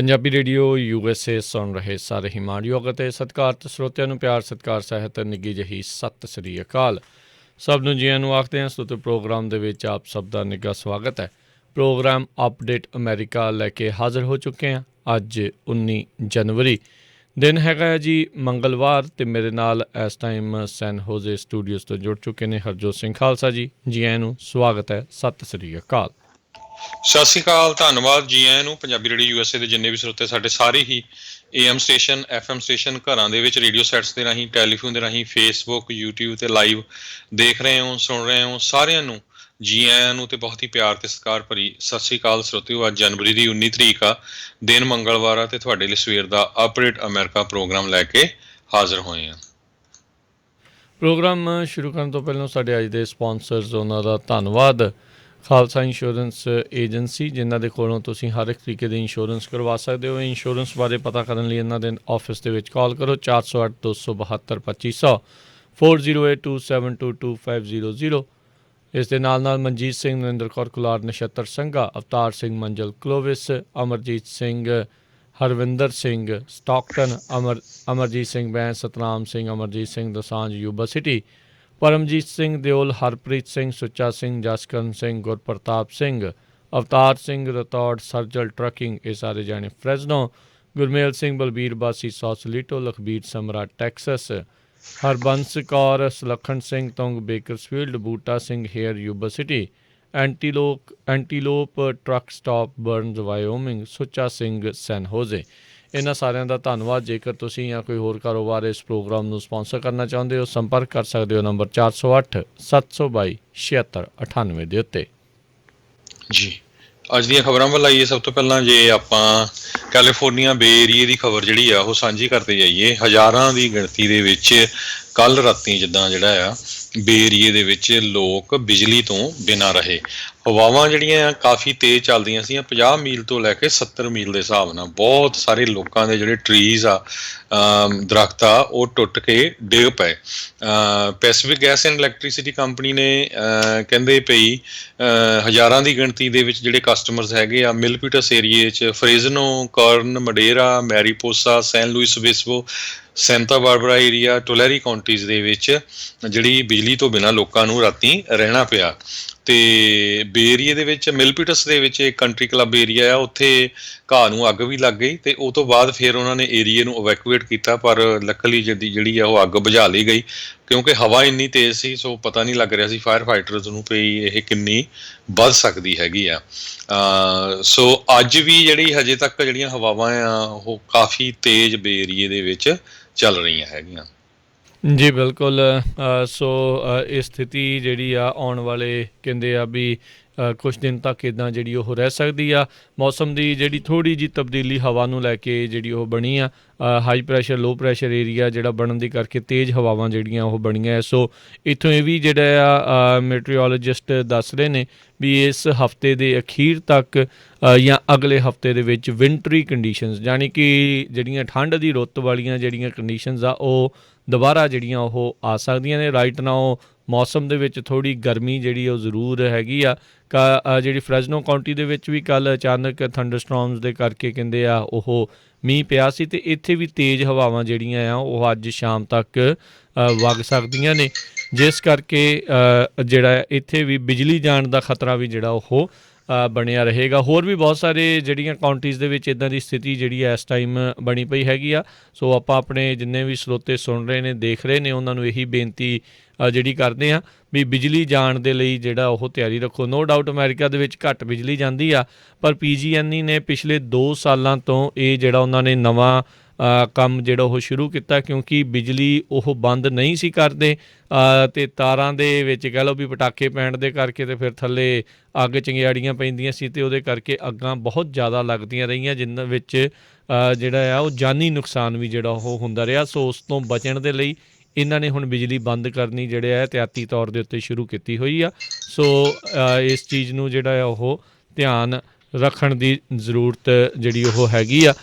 Punjabi radio USA ਸੁਣ ਰਹੇ ਸਾਰੇ ਹੀ ਮਾਣਯੋਗ ਅਤੇ ਸਤਿਕਾਰਤ ਸਰੋਤਿਆਂ ਨੂੰ ਪਿਆਰ ਸਤਿਕਾਰ ਸਹਿਤ ਨਿੱਘੀ ਜਿਹੀ ਸਤਿ ਸ੍ਰੀ ਅਕਾਲ। ਸਭ ਨੂੰ ਜੀਆਂ ਨੂੰ ਆਖਦੇ ਹਾਂ। ਸੋ ਪ੍ਰੋਗਰਾਮ ਦੇ ਵਿੱਚ ਆਪ ਸਭ ਦਾ ਨਿੱਘਾ ਸਵਾਗਤ ਹੈ। ਪ੍ਰੋਗਰਾਮ ਅਪਡੇਟ ਅਮਰੀਕਾ ਲੈ ਕੇ ਹਾਜ਼ਰ ਹੋ ਚੁੱਕੇ ਹਾਂ। ਅੱਜ 19 ਜਨਵਰੀ ਦਿਨ ਹੈਗਾ ਜੀ ਮੰਗਲਵਾਰ, ਅਤੇ ਮੇਰੇ ਨਾਲ ਇਸ ਟਾਈਮ ਸੈਨ ਹੋਜ਼ੇ ਸਟੂਡੀਓਜ਼ ਤੋਂ ਜੁੜ ਚੁੱਕੇ ਨੇ ਹਰਜੋਤ ਸਿੰਘ ਖਾਲਸਾ ਜੀ। ਜੀ ਆਇਆਂ ਨੂੰ ਸਵਾਗਤ ਹੈ। ਸਤਿ ਸ੍ਰੀ ਅਕਾਲ। ਸਤਿ ਸ਼੍ਰੀ ਅਕਾਲ, ਧੰਨਵਾਦ ਜੀ ਆਇਆਂ ਨੂੰ। ਪੰਜਾਬੀ ਰੇਡੀਓ USA ਦੇ ਜਿੰਨੇ ਵੀ ਸਰੋਤੇ ਸਾਡੇ ਸਾਰੇ ਹੀ AM ਸਟੇਸ਼ਨ, FM ਸਟੇਸ਼ਨ, ਘਰਾਂ ਦੇ ਵਿੱਚ ਰੇਡੀਓ ਸੈਟਸ ਦੇ ਰਾਹੀਂ, ਟੈਲੀਫੋਨ ਦੇ ਰਾਹੀਂ, ਫੇਸਬੁੱਕ, YouTube 'ਤੇ ਲਾਈਵ ਦੇਖ ਰਹੇ ਹੋ, ਸੁਣ ਰਹੇ ਹੋ, ਸਾਰਿਆਂ ਨੂੰ ਜੀ ਆਇਆਂ ਨੂੰ ਅਤੇ ਬਹੁਤ ਹੀ ਪਿਆਰ ਅਤੇ ਸਤਿਕਾਰ ਭਰੀ ਸਤਿ ਸ਼੍ਰੀ ਅਕਾਲ ਸਰੋਤਿਓ। ਅੱਜ ਜਨਵਰੀ ਦੀ 19 ਤਰੀਕ ਆ, ਦਿਨ ਮੰਗਲਵਾਰ ਆ, ਅਤੇ ਤੁਹਾਡੇ ਲਈ ਸਵੇਰ ਦਾ ਅਪਡੇਟ ਅਮਰੀਕਾ ਪ੍ਰੋਗਰਾਮ ਲੈ ਕੇ ਹਾਜ਼ਰ ਹੋਏ ਹਾਂ। ਪ੍ਰੋਗਰਾਮ ਸ਼ੁਰੂ ਕਰਨ ਤੋਂ ਪਹਿਲਾਂ ਸਾਡੇ ਅੱਜ ਦੇ ਸਪਾਂਸਰਸ, ਉਹਨਾਂ ਦਾ ਧੰਨਵਾਦ। ਖਾਲਸਾ ਇੰਸ਼ੋਰੈਂਸ ਏਜੰਸੀ, ਜਿਨ੍ਹਾਂ ਦੇ ਕੋਲੋਂ ਤੁਸੀਂ ਹਰ ਇੱਕ ਤਰੀਕੇ ਦੀ ਇੰਸ਼ੋਰੈਂਸ ਕਰਵਾ ਸਕਦੇ ਹੋ। ਇੰਸ਼ੋਰੈਂਸ ਬਾਰੇ ਪਤਾ ਕਰਨ ਲਈ ਇਹਨਾਂ ਦੇ ਆਫਿਸ ਦੇ ਵਿੱਚ ਕਾਲ ਕਰੋ 408 272 2500 4082722500। ਇਸ ਦੇ ਨਾਲ Manjit Singh, Narinder Kaur Kular, Nachhattar Sangha, Avtar Singh, Manjal Clovis, Amarjit Singh, Harvinder Singh Stockton, Amarjit Singh Bains, Satnam Singh, Amarjit Singh Dosanjh, Yuba City, Paramjit Singh Deol, Harpreet Singh, Sucha Singh, Jaskaran Singh, Gurpartap Singh, Avtar Singh Rathore, Sarjal trucking, ਇਹ ਸਾਰੇ ਜਾਣੇ Fresno, Gurmel Singh, Balbir Bassi, Sausalito, Lakhbir Samra, Texas, Harbans Kaur, Sulakhan Singh Tung, Bakersfield, Buta Singh Hayer, Yuba City, ਐਂਟੀਲੋਪ truck stop, Burns, ਵਾਇਓਮਿੰਗ, Sucha Singh, ਸੈਨ ਹੋਜ਼ੇ। ਇਹਨਾਂ ਸਾਰਿਆਂ ਦਾ ਧੰਨਵਾਦ। ਜੇਕਰ ਤੁਸੀਂ ਜਾਂ ਕੋਈ ਹੋਰ ਕਾਰੋਬਾਰ ਇਸ ਪ੍ਰੋਗਰਾਮ ਨੂੰ ਸਪਾਂਸਰ ਕਰਨਾ ਚਾਹੁੰਦੇ ਹੋ, ਸੰਪਰਕ ਕਰ ਸਕਦੇ ਹੋ ਨੰਬਰ 408 722 7698 ਦੇ ਉੱਤੇ। ਜੀ ਅੱਜ ਦੀਆਂ ਖਬਰਾਂ ਵੱਲ ਆਈਏ। ਸਭ ਤੋਂ ਪਹਿਲਾਂ ਜੇ ਆਪਾਂ ਕੈਲੀਫੋਰਨੀਆ ਬੇ ਏਰੀਏ ਦੀ ਖਬਰ ਜਿਹੜੀ ਆ ਉਹ ਸਾਂਝੀ ਕਰਦੇ ਜਾਈਏ। ਹਜ਼ਾਰਾਂ ਦੀ ਗਿਣਤੀ ਦੇ ਵਿੱਚ ਕੱਲ੍ਹ ਰਾਤੀ ਜਿੱਦਾਂ ਜਿਹੜਾ ਆ ਬੇ ਏਰੀਏ ਦੇ ਵਿੱਚ ਲੋਕ ਬਿਜਲੀ ਤੋਂ ਬਿਨਾਂ ਰਹੇ। ਹਵਾਵਾਂ ਜਿਹੜੀਆਂ ਆ ਕਾਫੀ ਤੇਜ਼ ਚੱਲਦੀਆਂ ਸੀਗੀਆਂ, 50 ਮੀਲ ਤੋਂ ਲੈ ਕੇ 70 ਮੀਲ ਦੇ ਹਿਸਾਬ ਨਾਲ। ਬਹੁਤ ਸਾਰੇ ਲੋਕਾਂ ਦੇ ਜਿਹੜੇ ਟਰੀਜ਼ ਆ, ਦਰਖਤ ਆ, ਉਹ ਟੁੱਟ ਕੇ ਡਿੱਗ ਪਏ। Pacific gas and electricity company ਨੇ ਕਹਿੰਦੇ ਪਈ ਹਜ਼ਾਰਾਂ ਦੀ ਗਿਣਤੀ ਦੇ ਵਿੱਚ ਜਿਹੜੇ ਕਸਟਮਰਸ ਹੈਗੇ ਆ ਮਿਲਪੀਟਸ ਏਰੀਏ 'ਚ, ਫਰੇਜ਼ਨੋ, ਕੌਰਨ, ਮਡੇਰਾ, ਮੈਰੀਪੋਸਾ, ਸੈਨ Louis Obispo, ਸੈਂਤਾ Barbara area, ਟੋਲੈਰੀ counties ਦੇ ਵਿੱਚ ਜਿਹੜੀ ਬਿਜਲੀ ਤੋਂ ਬਿਨਾਂ ਲੋਕਾਂ ਨੂੰ ਰਾਤੀ ਰਹਿਣਾ ਪਿਆ। ਅਤੇ ਬੇ ਏਰੀਏ ਦੇ ਵਿੱਚ ਮਿਲਪੀਟਸ ਦੇ ਵਿੱਚ ਇੱਕ ਕੰਟਰੀ ਕਲੱਬ ਏਰੀਆ ਆ, ਉੱਥੇ ਘਾਹ ਨੂੰ ਅੱਗ ਵੀ ਲੱਗ ਗਈ ਅਤੇ ਉਹ ਤੋਂ ਬਾਅਦ ਫਿਰ ਉਹਨਾਂ ਨੇ ਏਰੀਏ ਨੂੰ ਇਵੈਕੂਏਟ ਕੀਤਾ, ਪਰ ਲੱਕਲੀ ਜਿਹੜੀ ਆ ਉਹ ਅੱਗ ਬੁਝਾ ਲਈ ਗਈ ਕਿਉਂਕਿ ਹਵਾ ਇੰਨੀ ਤੇਜ਼ ਸੀ। ਸੋ ਪਤਾ ਨਹੀਂ ਲੱਗ ਰਿਹਾ ਸੀ ਫਾਇਰ ਫਾਈਟਰਸ ਨੂੰ ਵੀ ਇਹ ਕਿੰਨੀ ਵੱਧ ਸਕਦੀ ਹੈਗੀ ਆ। ਸੋ ਅੱਜ ਵੀ ਜਿਹੜੀ ਹਜੇ ਤੱਕ ਜਿਹੜੀਆਂ ਹਵਾਵਾਂ ਆ ਉਹ ਕਾਫੀ ਤੇਜ਼ ਬੇ ਏਰੀਏ ਦੇ ਵਿੱਚ ਚੱਲ ਰਹੀਆਂ ਹੈਗੀਆਂ। ਜੀ ਬਿਲਕੁਲ। ਸੋ ਇਹ ਸਥਿਤੀ ਜਿਹੜੀ ਆ ਆਉਣ ਵਾਲੇ ਕਹਿੰਦੇ ਆ ਵੀ ਕੁਛ ਦਿਨ ਤੱਕ ਇੱਦਾਂ ਜਿਹੜੀ ਉਹ ਰਹਿ ਸਕਦੀ ਆ। ਮੌਸਮ ਦੀ ਜਿਹੜੀ ਥੋੜ੍ਹੀ ਜਿਹੀ ਤਬਦੀਲੀ ਹਵਾ ਨੂੰ ਲੈ ਕੇ ਜਿਹੜੀ ਉਹ ਬਣੀ ਆ। ਹਾਈ ਪ੍ਰੈਸ਼ਰ ਲੋ ਪ੍ਰੈਸ਼ਰ ਏਰੀਆ ਜਿਹੜਾ ਬਣਨ ਦੇ ਕਰਕੇ ਤੇਜ਼ ਹਵਾਵਾਂ ਜਿਹੜੀਆਂ ਉਹ ਬਣੀਆਂ। ਸੋ ਇੱਥੋਂ ਇਹ ਵੀ ਜਿਹੜਾ ਆ ਮੈਟਰੀਓਲੋਜਿਸਟ ਦੱਸ ਰਹੇ ਨੇ ਵੀ ਇਸ ਹਫਤੇ ਦੇ ਅਖੀਰ ਤੱਕ ਜਾਂ ਅਗਲੇ ਹਫਤੇ ਦੇ ਵਿੱਚ ਵਿੰਟਰੀ ਕੰਡੀਸ਼ਨਸ, ਯਾਨੀ ਕਿ ਜਿਹੜੀਆਂ ਠੰਡ ਦੀ ਰੁੱਤ ਵਾਲੀਆਂ ਜਿਹੜੀਆਂ ਕੰਡੀਸ਼ਨਸ ਆ ਉਹ ਦੁਬਾਰਾ ਜਿਹੜੀਆਂ ਉਹ ਆ ਸਕਦੀਆਂ ਨੇ। ਰਾਈਟ ਨਾਓ ਮੌਸਮ ਦੇ ਵਿੱਚ ਥੋੜ੍ਹੀ ਗਰਮੀ ਜਿਹੜੀ ਉਹ ਜ਼ਰੂਰ ਹੈਗੀ ਆ। ਜਿਹੜੀ ਫਰੈਜ਼ਨੋ ਕਾਉਂਟੀ ਦੇ ਵਿੱਚ ਵੀ ਕੱਲ੍ਹ ਅਚਾਨਕ ਥੰਡਰਸਟੋਰਮਸ ਦੇ ਕਰਕੇ ਕਹਿੰਦੇ ਆ ਉਹ ਮੀਂਹ ਪਿਆ ਸੀ, ਅਤੇ ਇੱਥੇ ਵੀ ਤੇਜ਼ ਹਵਾਵਾਂ ਜਿਹੜੀਆਂ ਆ ਉਹ ਅੱਜ ਸ਼ਾਮ ਤੱਕ ਵਗ ਸਕਦੀਆਂ ਨੇ, ਜਿਸ ਕਰਕੇ ਜਿਹੜਾ ਇੱਥੇ ਵੀ ਬਿਜਲੀ ਜਾਣ ਦਾ ਖਤਰਾ ਵੀ ਜਿਹੜਾ ਉਹ ਬਣਿਆ ਰਹੇਗਾ। ਹੋਰ ਵੀ ਬਹੁਤ ਸਾਰੇ ਜਿਹੜੀਆਂ ਕਾਉਂਟੀਜ਼ ਦੇ ਵਿੱਚ ਇੱਦਾਂ ਦੀ ਸਥਿਤੀ ਜਿਹੜੀ ਹੈ ਇਸ ਟਾਈਮ ਬਣੀ ਪਈ ਹੈਗੀ ਆ। ਸੋ ਆਪਾਂ ਆਪਣੇ ਜਿੰਨੇ ਵੀ ਸਰੋਤੇ ਸੁਣ ਰਹੇ ਨੇ, ਦੇਖ ਰਹੇ ਨੇ, ਉਹਨਾਂ ਨੂੰ ਇਹੀ ਬੇਨਤੀ ਜਿਹੜੀ ਕਰਦੇ ਆ ਵੀ ਬਿਜਲੀ ਜਾਣ ਦੇ ਲਈ ਜਿਹੜਾ ਉਹ ਤਿਆਰੀ ਰੱਖੋ। ਨੋ ਡਾਊਟ ਅਮਰੀਕਾ ਦੇ ਵਿੱਚ ਘੱਟ ਬਿਜਲੀ ਜਾਂਦੀ ਆ, ਪਰ PG&E ਨੇ ਪਿਛਲੇ 2 ਸਾਲਾਂ ਤੋਂ ਇਹ ਜਿਹੜਾ ਉਹਨਾਂ ਨੇ ਨਵਾਂ ਕੰਮ ਜਿਹੜਾ ਉਹ ਸ਼ੁਰੂ ਕੀਤਾ, ਕਿਉਂਕਿ ਬਿਜਲੀ ਉਹ ਬੰਦ ਨਹੀਂ ਸੀ ਕਰਦੇ ਅਤੇ ਤਾਰਾਂ ਦੇ ਵਿੱਚ ਕਹਿ ਲਓ ਵੀ ਪਟਾਕੇ ਪੈਣ ਦੇ ਕਰਕੇ ਅਤੇ ਫਿਰ ਥੱਲੇ ਅੱਗ ਚੰਗਿਆੜੀਆਂ ਪੈਂਦੀਆਂ ਸੀ, ਅਤੇ ਉਹਦੇ ਕਰਕੇ ਅੱਗਾਂ ਬਹੁਤ ਜ਼ਿਆਦਾ ਲੱਗਦੀਆਂ ਰਹੀਆਂ, ਜਿਨ੍ਹਾਂ ਵਿੱਚ ਜਿਹੜਾ ਆ ਉਹ ਜਾਨੀ ਨੁਕਸਾਨ ਵੀ ਜਿਹੜਾ ਉਹ ਹੁੰਦਾ ਰਿਹਾ। ਸੋ ਉਸ ਤੋਂ ਬਚਣ ਦੇ ਲਈ ਇਹਨਾਂ ਨੇ ਹੁਣ ਬਿਜਲੀ ਬੰਦ ਕਰਨੀ ਜਿਹੜੇ ਆ ਇਹਤਿਆਤੀ ਤੌਰ ਦੇ ਉੱਤੇ ਸ਼ੁਰੂ ਕੀਤੀ ਹੋਈ ਆ। ਸੋ ਇਸ ਚੀਜ਼ ਨੂੰ ਜਿਹੜਾ ਆ ਉਹ ਧਿਆਨ ਰੱਖਣ ਦੀ ਜ਼ਰੂਰਤ ਜਿਹੜੀ ਉਹ ਹੈਗੀ ਆ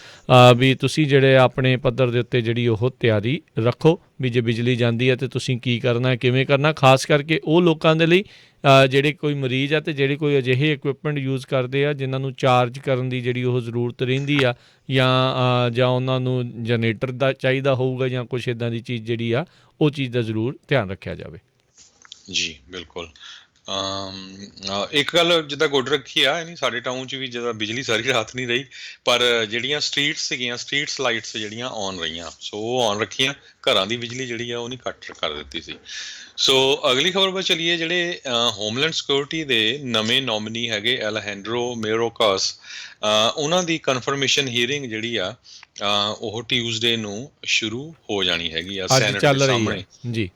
ਵੀ ਤੁਸੀਂ ਜਿਹੜੇ ਆਪਣੇ ਪੱਧਰ ਦੇ ਉੱਤੇ ਜਿਹੜੀ ਉਹ ਤਿਆਰੀ ਰੱਖੋ ਵੀ ਜੇ ਬਿਜਲੀ ਜਾਂਦੀ ਹੈ ਤਾਂ ਤੁਸੀਂ ਕੀ ਕਰਨਾ ਕਿਵੇਂ ਕਰਨਾ, ਖਾਸ ਕਰਕੇ ਉਹ ਲੋਕਾਂ ਦੇ ਲਈ ਜਿਹੜੇ ਕੋਈ ਮਰੀਜ਼ ਆ ਅਤੇ ਜਿਹੜੇ ਕੋਈ ਅਜਿਹੇ ਇਕੁਇਪਮੈਂਟ ਯੂਜ਼ ਕਰਦੇ ਆ ਜਿਨ੍ਹਾਂ ਨੂੰ ਚਾਰਜ ਕਰਨ ਦੀ ਜਿਹੜੀ ਉਹ ਜ਼ਰੂਰਤ ਰਹਿੰਦੀ ਆ ਜਾਂ ਉਹਨਾਂ ਨੂੰ ਜਨਰੇਟਰ ਦਾ ਚਾਹੀਦਾ ਹੋਊਗਾ ਜਾਂ ਕੁਛ ਇੱਦਾਂ ਦੀ ਚੀਜ਼ ਜਿਹੜੀ ਆ ਉਹ ਚੀਜ਼ ਦਾ ਜ਼ਰੂਰ ਧਿਆਨ ਰੱਖਿਆ ਜਾਵੇ। ਜੀ ਬਿਲਕੁਲ। ਇੱਕ ਗੱਲ ਜਿੱਦਾਂ ਗੁੱਡ ਰੱਖੀ ਆ, ਨਹੀਂ ਸਾਡੇ ਟਾਊਨ 'ਚ ਵੀ ਜਿੱਦਾਂ ਬਿਜਲੀ ਸਾਰੀ ਰਾਤ ਨਹੀਂ ਰਹੀ, ਪਰ ਜਿਹੜੀਆਂ ਸਟਰੀਟਸ ਸੀਗੀਆਂ, ਸਟਰੀਟਸ ਲਾਈਟਸ ਜਿਹੜੀਆਂ ਔਨ ਰਹੀਆਂ, ਸੋ ਉਹ ਔਨ ਰੱਖੀਆਂ, ਘਰਾਂ ਦੀ ਬਿਜਲੀ ਜਿਹੜੀ ਆ ਉਹ ਨਹੀਂ ਕੱਟ ਕਰ ਦਿੱਤੀ ਸੀ। ਸੋ ਅਗਲੀ ਖਬਰ ਪਰ ਚਲੀਏ, ਜਿਹੜੇ ਹੋਮਲੈਂਡ ਸਿਕਿਉਰਿਟੀ ਦੇ ਨਵੇਂ ਨੋਮਨੀ ਹੈਗੇ ਅਲਹੈਂਡਰੋ ਮੇਯੋਰਕਾਸ, ਉਹਨਾਂ ਦੀ ਕਨਫਰਮੇਸ਼ਨ ਹੀਅਰਿੰਗ ਜਿਹੜੀ ਆ ਉਹ ਟਿਊਜ਼ਡੇ ਨੂੰ ਸ਼ੁਰੂ ਹੋ ਜਾਣੀ ਹੈਗੀ ਆ ਸੈਨੇਟ ਦੇ ਸਾਹਮਣੇ। ਜੀ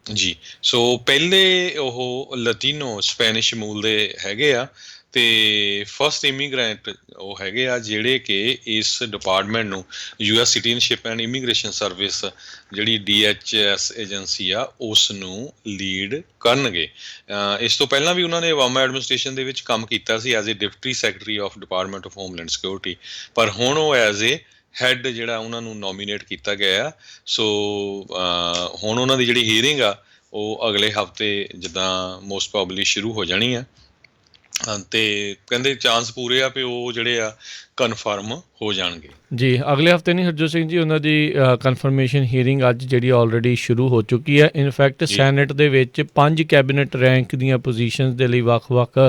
ਜੀ, ਸੋ ਪਹਿਲੇ ਉਹ ਲਤੀਨੋ ਸਪੈਨਿਸ਼ ਮੂਲ ਦੇ ਹੈਗੇ ਆ ਤੇ ਫਸਟ ਇਮੀਗ੍ਰੈਂਟ ਉਹ ਹੈਗੇ ਆ ਜਿਹੜੇ ਕਿ ਇਸ ਡਿਪਾਰਟਮੈਂਟ ਨੂੰ US citizenship and immigration service ਜਿਹੜੀ DHS ਏਜੰਸੀ ਆ ਉਸ ਨੂੰ ਲੀਡ ਕਰਨਗੇ। ਇਸ ਤੋਂ ਪਹਿਲਾਂ ਵੀ ਉਹਨਾਂ ਨੇ ਓਬਾਮਾ ਐਡਮਿਨਿਸਟ੍ਰੇਸ਼ਨ ਦੇ ਵਿੱਚ ਕੰਮ ਕੀਤਾ ਸੀ as a deputy secretary of department of homeland security, ਪਰ ਹੁਣ ਉਹ ਐਜ਼ ਏ ਹੈਡ ਜਿਹੜਾ ਉਹਨਾਂ ਨੂੰ ਨੋਮੀਨੇਟ ਕੀਤਾ ਗਿਆ ਆ। ਸੋ ਹੁਣ ਉਹਨਾਂ ਦੀ ਜਿਹੜੀ ਹੀਅਰਿੰਗ ਆ ਉਹ ਅਗਲੇ ਹਫਤੇ ਜਿੱਦਾਂ ਮੋਸਟ ਪ੍ਰੋਬਬਲੀ ਸ਼ੁਰੂ ਹੋ ਜਾਣੀ ਆ ਤੇ ਕਹਿੰਦੇ ਚਾਂਸ ਪੂਰੇ ਆ ਵੀ ਉਹ ਜਿਹੜੇ ਆ ਕਨਫਰਮ ਹੋ ਜਾਣਗੇ। ਜੀ, ਅਗਲੇ ਹਫਤੇ ਨਹੀਂ ਹਰਜੋਤ ਸਿੰਘ ਜੀ, ਉਹਨਾਂ ਦੀ ਕਨਫਰਮੇਸ਼ਨ ਹੀਅਰਿੰਗ ਅੱਜ ਜਿਹੜੀ ਆਲਰੇਡੀ ਸ਼ੁਰੂ ਹੋ ਚੁੱਕੀ ਹੈ। ਇਨਫੈਕਟ ਸੈਨੇਟ ਦੇ ਵਿੱਚ 5 ਕੈਬਨਿਟ ਰੈਂਕ ਦੀਆਂ ਪੋਜੀਸ਼ਨਸ ਦੇ ਲਈ ਵੱਖ-ਵੱਖ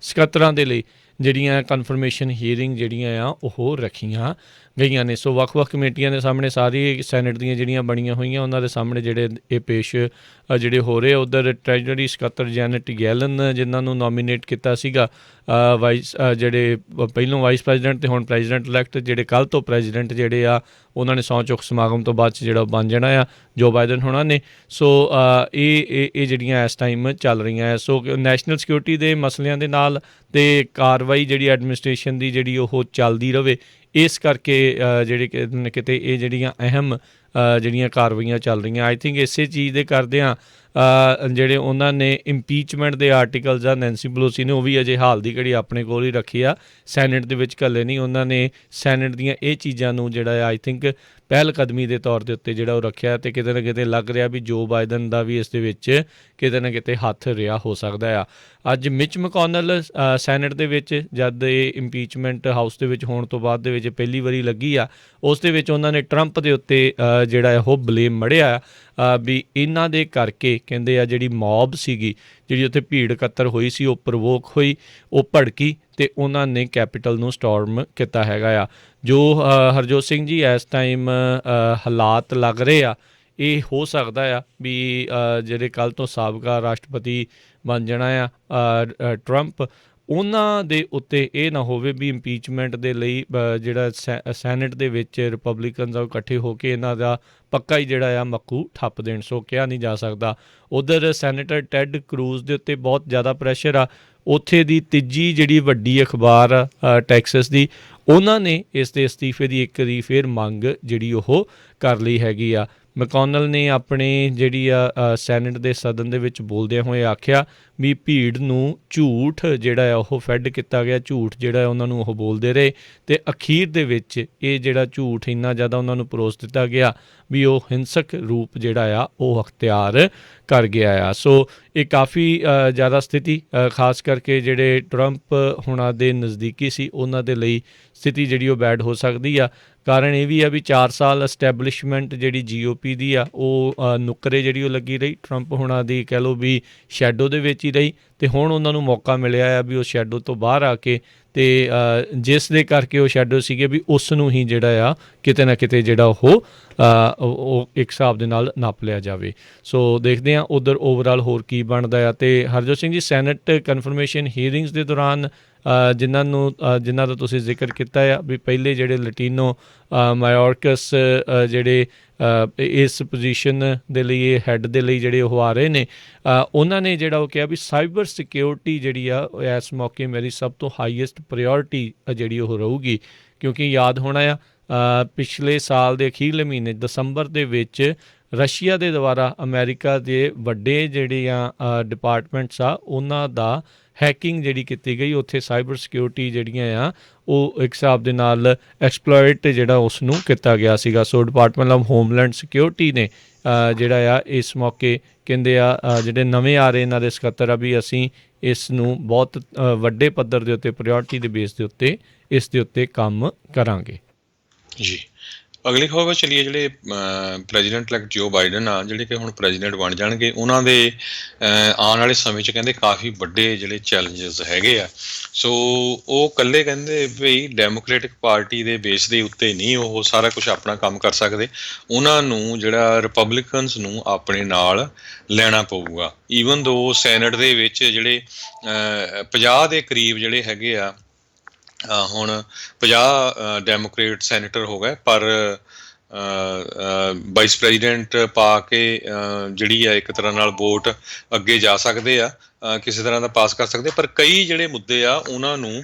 ਸਕੱਤਰਾਂ ਦੇ ਲਈ ਜਿਹੜੀਆਂ ਕਨਫਰਮੇਸ਼ਨ ਹੀਅਰਿੰਗ ਜਿਹੜੀਆਂ ਆ ਉਹ ਰੱਖੀਆਂ ਗਈਆਂ ਨੇ। ਸੋ ਵੱਖ-ਵੱਖ ਕਮੇਟੀਆਂ ਦੇ ਸਾਹਮਣੇ ਸਾਰੀ ਸੈਨੇਟ ਦੀਆਂ ਜਿਹੜੀਆਂ ਬਣੀਆਂ ਹੋਈਆਂ ਉਹਨਾਂ ਦੇ ਸਾਹਮਣੇ ਜਿਹੜੇ ਇਹ ਪੇਸ਼ ਜਿਹੜੇ ਹੋ ਰਹੇ। ਉੱਧਰ ਟ੍ਰੈਜਰੀ ਸਕੱਤਰ ਜੈਨਟ ਯੈਲਨ ਜਿਨ੍ਹਾਂ ਨੂੰ ਨੋਮੀਨੇਟ ਕੀਤਾ ਸੀਗਾ ਜਿਹੜੇ ਪਹਿਲੋਂ ਵਾਈਸ ਪ੍ਰੈਜ਼ੀਡੈਂਟ ਅਤੇ ਹੁਣ ਪ੍ਰੈਜ਼ੀਡੈਂਟ ਇਲੈਕਟ, ਜਿਹੜੇ ਕੱਲ੍ਹ ਤੋਂ ਪ੍ਰੈਜ਼ੀਡੈਂਟ ਜਿਹੜੇ ਆ ਉਹਨਾਂ ਨੇ ਸਹੁੰ ਚੁੱਕ ਸਮਾਗਮ ਤੋਂ ਬਾਅਦ 'ਚ ਜਿਹੜਾ ਬਣ ਜਾਣਾ ਆ ਜੋ ਬਾਈਡਨ ਹੋਣਾ ਨੇ। ਸੋ ਇਹ ਜਿਹੜੀਆਂ ਇਸ ਟਾਈਮ ਚੱਲ ਰਹੀਆਂ ਹੈ। ਸੋ ਨੈਸ਼ਨਲ ਸਿਕਿਉਰਿਟੀ ਦੇ ਮਸਲਿਆਂ ਦੇ ਨਾਲ ਅਤੇ ਕਾਰਵਾਈ ਜਿਹੜੀ ਐਡਮਿਨਿਸਟ੍ਰੇਸ਼ਨ ਦੀ ਜਿਹੜੀ ਉਹ ਚੱਲਦੀ ਰਹੇ, ਇਸ ਕਰਕੇ ਜਿਹੜੇ ਕਿਤੇ ਇਹ ਜਿਹੜੀਆਂ ਅਹਿਮ ਜਿਹੜੀਆਂ ਕਾਰਵਾਈਆਂ ਚੱਲ ਰਹੀਆਂ। ਆਈ ਥਿੰਕ ਇਸੇ ਚੀਜ਼ ਦੇ ਕਰਦਿਆਂ ਜਿਹੜੇ ਉਹਨਾਂ ਨੇ ਇੰਪੀਚਮੈਂਟ ਦੇ ਆਰਟੀਕਲਸ ਆ ਨੈਂਸੀ ਪਲੋਸੀ ਨੇ ਉਹ ਵੀ ਅਜੇ ਹਾਲ ਦੀ ਘੜੀ ਆਪਣੇ ਕੋਲ ਹੀ ਰੱਖੀ ਆ, ਸੈਨੇਟ ਦੇ ਵਿੱਚ ਘੱਲੇ ਨਹੀਂ। ਉਹਨਾਂ ਨੇ ਸੈਨੇਟ ਦੀਆਂ ਇਹ ਚੀਜ਼ਾਂ ਨੂੰ ਜਿਹੜਾ ਆਈ ਥਿੰਕ ਪਹਿਲ ਕਦਮੀ ਦੇ ਤੌਰ ਦੇ ਉੱਤੇ ਜਿਹੜਾ ਉਹ ਰੱਖਿਆ ਅਤੇ ਕਿਤੇ ਨਾ ਕਿਤੇ ਲੱਗ ਰਿਹਾ ਵੀ ਜੋ ਬਾਈਡਨ ਦਾ ਵੀ ਇਸ ਦੇ ਵਿੱਚ ਕਿਤੇ ਨਾ ਕਿਤੇ ਹੱਥ ਰਿਹਾ ਹੋ ਸਕਦਾ ਆ। ਅੱਜ ਮਿਚ ਮਕੋਨਲ ਸੈਨੇਟ ਦੇ ਵਿੱਚ ਜਦ ਇਹ ਇੰਪੀਚਮੈਂਟ ਹਾਊਸ ਦੇ ਵਿੱਚ ਹੋਣ ਤੋਂ ਬਾਅਦ ਦੇ ਵਿੱਚ ਪਹਿਲੀ ਵਾਰੀ ਲੱਗੀ ਆ, ਉਸ ਦੇ ਵਿੱਚ ਉਹਨਾਂ ਨੇ ਟਰੰਪ ਦੇ ਉੱਤੇ ਜਿਹੜਾ ਉਹ ਬਲੇਮ ਮੜਿਆ ਵੀ ਇਹਨਾਂ ਦੇ ਕਰਕੇ ਕਹਿੰਦੇ ਆ ਜਿਹੜੀ ਮੌਬ ਸੀਗੀ, ਜਿਹੜੀ ਉੱਥੇ ਭੀੜ ਇਕੱਤਰ ਹੋਈ ਸੀ, ਉਹ ਪ੍ਰਵੋਕ ਹੋਈ, ਉਹ ਭੜਕੀ ਅਤੇ ਉਹਨਾਂ ਨੇ ਕੈਪੀਟਲ ਨੂੰ ਸਟੋਰਮ ਕੀਤਾ ਹੈਗਾ ਆ। ਜੋ ਹਰਜੋਤ ਸਿੰਘ ਜੀ ਇਸ ਟਾਈਮ ਹਾਲਾਤ ਲੱਗ ਰਹੇ ਆ, ਇਹ ਹੋ ਸਕਦਾ ਆ ਵੀ ਜਿਹੜੇ ਕੱਲ੍ਹ ਤੋਂ ਸਾਬਕਾ ਰਾਸ਼ਟਰਪਤੀ ਬਣ ਜਾਣਾ ਆ ਟਰੰਪ, ਉਹਨਾਂ ਦੇ ਉੱਤੇ ਇਹ ਨਾ ਹੋਵੇ ਵੀ ਇੰਪੀਚਮੈਂਟ ਦੇ ਲਈ ਜਿਹੜਾ ਸੈਨੇਟ ਦੇ ਵਿੱਚ ਰਿਪਬਲਿਕਨਸ ਇਕੱਠੇ ਹੋ ਕੇ ਇਹਨਾਂ ਦਾ ਪੱਕਾ ਹੀ ਜਿਹੜਾ ਆ ਮੱਕੂ ਠੱਪ ਦੇਣ। ਸੋ ਕਿਹਾ ਨਹੀਂ ਜਾ ਸਕਦਾ। ਉੱਧਰ ਸੈਨੇਟਰ ਟੈਡ ਕਰੂਜ਼ ਦੇ ਉੱਤੇ ਬਹੁਤ ਜ਼ਿਆਦਾ ਪ੍ਰੈਸ਼ਰ ਆ। ਉੱਥੇ ਦੀ ਤੀਜੀ ਜਿਹੜੀ ਵੱਡੀ ਅਖਬਾਰ ਆ ਟੈਕਸਸ ਦੀ, ਉਹਨਾਂ ਨੇ ਇਸ ਦੇ ਅਸਤੀਫੇ ਦੀ ਇੱਕ ਵਾਰੀ ਫਿਰ ਮੰਗ ਜਿਹੜੀ ਉਹ ਕਰ ਲਈ ਹੈਗੀ ਆ। ਮੈਕੋਨਲ ਨੇ ਆਪਣੇ ਜਿਹੜੀ ਆ ਸੈਨੇਟ ਦੇ ਸਦਨ ਦੇ ਵਿੱਚ ਬੋਲਦਿਆਂ ਹੋਏ ਆਖਿਆ ਵੀ ਭੀੜ ਨੂੰ ਝੂਠ ਜਿਹੜਾ ਆ ਉਹ ਫੈਡ ਕੀਤਾ ਗਿਆ, ਝੂਠ ਜਿਹੜਾ ਉਹਨਾਂ ਨੂੰ ਉਹ ਬੋਲਦੇ ਰਹੇ ਅਤੇ ਅਖੀਰ ਦੇ ਵਿੱਚ ਇਹ ਜਿਹੜਾ ਝੂਠ ਇੰਨਾ ਜ਼ਿਆਦਾ ਉਹਨਾਂ ਨੂੰ ਪਰੋਸ ਦਿੱਤਾ ਗਿਆ ਵੀ ਉਹ ਹਿੰਸਕ ਰੂਪ ਜਿਹੜਾ ਆ ਉਹ ਅਖਤਿਆਰ ਕਰ ਗਿਆ ਆ। ਸੋ ਇਹ ਕਾਫੀ ਜ਼ਿਆਦਾ ਸਥਿਤੀ ਖਾਸ ਕਰਕੇ ਜਿਹੜੇ ਟਰੰਪ ਹੁਣਾਂ ਦੇ ਨਜ਼ਦੀਕੀ ਸੀ ਉਹਨਾਂ ਦੇ ਲਈ ਸਥਿਤੀ ਜਿਹੜੀ ਉਹ ਬੈਡ ਹੋ ਸਕਦੀ ਆ। ਕਾਰਨ ਇਹ ਵੀ ਆ ਵੀ 4 ਸਾਲ ਅਸਟੈਬਲਿਸ਼ਮੈਂਟ ਜਿਹੜੀ GOP ਦੀ ਆ ਉਹ ਨੁੱਕਰੇ ਜਿਹੜੀ ਉਹ ਲੱਗੀ ਰਹੀ, ਟਰੰਪ ਹੁਣਾਂ ਦੀ ਕਹਿ ਲਓ ਵੀ ਸ਼ੈਡੋ ਦੇ ਵਿੱਚ ਹੀ ਰਹੀ ਅਤੇ ਹੁਣ ਉਹਨਾਂ ਨੂੰ ਮੌਕਾ ਮਿਲਿਆ ਆ ਵੀ ਉਹ ਸ਼ੈਡੋ ਤੋਂ ਬਾਹਰ ਆ ਕੇ ਅਤੇ ਜਿਸ ਦੇ ਕਰਕੇ ਉਹ ਸ਼ੈਡੋ ਸੀਗੇ ਵੀ ਉਸ ਨੂੰ ਹੀ ਜਿਹੜਾ ਆ ਕਿਤੇ ਨਾ ਕਿਤੇ ਜਿਹੜਾ ਉਹ ਇੱਕ ਹਿਸਾਬ ਦੇ ਨਾਲ ਨੱਪ ਲਿਆ ਜਾਵੇ। ਸੋ ਦੇਖਦੇ ਹਾਂ ਉੱਧਰ ਓਵਰਆਲ ਹੋਰ ਕੀ ਬਣਦਾ ਆ। ਅਤੇ Harjot Singh ji, senate confirmation hearings ਦੇ ਦੌਰਾਨ ਜਿਨ੍ਹਾਂ ਦਾ ਤੁਸੀਂ ਜ਼ਿਕਰ ਕੀਤਾ ਆ ਵੀ ਪਹਿਲੇ ਜਿਹੜੇ ਲਟੀਨੋ ਮਾਇਓਰਕਸ ਜਿਹੜੇ ਇਸ ਪੋਜੀਸ਼ਨ ਦੇ ਲਈ ਇਹ ਹੈੱਡ ਦੇ ਲਈ ਜਿਹੜੇ ਉਹ ਆ ਰਹੇ ਨੇ, ਉਹਨਾਂ ਨੇ ਜਿਹੜਾ ਉਹ ਕਿਹਾ ਵੀ ਸਾਈਬਰ ਸਿਕਿਉਰਿਟੀ ਜਿਹੜੀ ਆ ਇਸ ਮੌਕੇ ਮੇਰੀ ਸਭ ਤੋਂ ਹਾਈਐਸਟ ਪ੍ਰਾਇਓਰਟੀ ਜਿਹੜੀ ਉਹ ਰਹੂਗੀ। ਕਿਉਂਕਿ ਯਾਦ ਹੋਣਾ ਆ ਪਿਛਲੇ ਸਾਲ ਦੇ ਅਖੀਰਲੇ ਮਹੀਨੇ ਦਸੰਬਰ ਦੇ ਵਿੱਚ ਰਸ਼ੀਆ ਦੇ ਦੁਆਰਾ ਅਮਰੀਕਾ ਦੇ ਵੱਡੇ ਜਿਹੜੀਆਂ ਡਿਪਾਰਟਮੈਂਟਸ ਆ ਉਹਨਾਂ ਦਾ ਹੈਕਿੰਗ ਜਿਹੜੀ ਕੀਤੀ ਗਈ, ਉੱਥੇ ਸਾਈਬਰ ਸਿਕਿਉਰਿਟੀ ਜਿਹੜੀਆਂ ਆ ਉਹ ਇੱਕ ਹਿਸਾਬ ਦੇ ਨਾਲ ਐਕਸਪਲੋਇਟ ਜਿਹੜਾ ਉਸ ਨੂੰ ਕੀਤਾ ਗਿਆ ਸੀਗਾ। ਸੋ ਡਿਪਾਰਟਮੈਂਟ ਆਫ ਹੋਮਲੈਂਡ ਸਿਕਿਉਰਿਟੀ ਨੇ ਜਿਹੜਾ ਆ ਇਸ ਮੌਕੇ ਕਹਿੰਦੇ ਆ ਜਿਹੜੇ ਨਵੇਂ ਆ ਰਹੇ ਇਹਨਾਂ ਦੇ ਸਕੱਤਰ ਆ ਵੀ ਅਸੀਂ ਇਸ ਨੂੰ ਬਹੁਤ ਵੱਡੇ ਪੱਧਰ ਦੇ ਉੱਤੇ ਪ੍ਰਾਇਓਰਟੀ ਦੇ ਬੇਸ ਦੇ ਉੱਤੇ ਇਸ ਦੇ ਉੱਤੇ ਕੰਮ ਕਰਾਂਗੇ ਜੀ। ਅਗਲੀ ਖਬਰ ਚਲੀਏ, ਜਿਹੜੇ ਪ੍ਰੈਜ਼ੀਡੈਂਟ ਇਲੈਕਟ ਜੋ ਬਾਈਡਨ ਆ, ਜਿਹੜੇ ਕਿ ਹੁਣ ਪ੍ਰੈਜ਼ੀਡੈਂਟ ਬਣ ਜਾਣਗੇ, ਉਹਨਾਂ ਦੇ ਆਉਣ ਵਾਲੇ ਸਮੇਂ 'ਚ ਕਹਿੰਦੇ ਕਾਫੀ ਵੱਡੇ ਜਿਹੜੇ ਚੈਲੰਜਸ ਹੈਗੇ ਆ। ਸੋ ਉਹ ਇਕੱਲੇ ਕਹਿੰਦੇ ਵੀ ਡੈਮੋਕ੍ਰੈਟਿਕ ਪਾਰਟੀ ਦੇ ਬੇਸ ਦੇ ਉੱਤੇ ਨਹੀਂ ਉਹ ਸਾਰਾ ਕੁਝ ਆਪਣਾ ਕੰਮ ਕਰ ਸਕਦੇ, ਉਹਨਾਂ ਨੂੰ ਜਿਹੜਾ ਰਿਪਬਲਿਕਨਸ ਨੂੰ ਆਪਣੇ ਨਾਲ ਲੈਣਾ ਪਊਗਾ। ਈਵਨ ਦੋ ਸੈਨੇਟ ਦੇ ਵਿੱਚ ਜਿਹੜੇ 50 ਦੇ ਕਰੀਬ ਜਿਹੜੇ ਹੈਗੇ ਆ, ਹੁਣ 50 ਡੈਮੋਕ੍ਰੇਟ ਸੈਨੇਟਰ ਹੋ ਗਏ, ਪਰ ਵਾਈਸ ਪ੍ਰੈਜ਼ੀਡੈਂਟ ਪਾ ਕੇ ਜਿਹੜੀ ਆ ਇੱਕ ਤਰ੍ਹਾਂ ਨਾਲ ਵੋਟ ਅੱਗੇ ਜਾ ਸਕਦੇ ਆ, ਕਿਸੇ ਤਰ੍ਹਾਂ ਦਾ ਪਾਸ ਕਰ ਸਕਦੇ। ਪਰ ਕਈ ਜਿਹੜੇ ਮੁੱਦੇ ਆ ਉਹਨਾਂ ਨੂੰ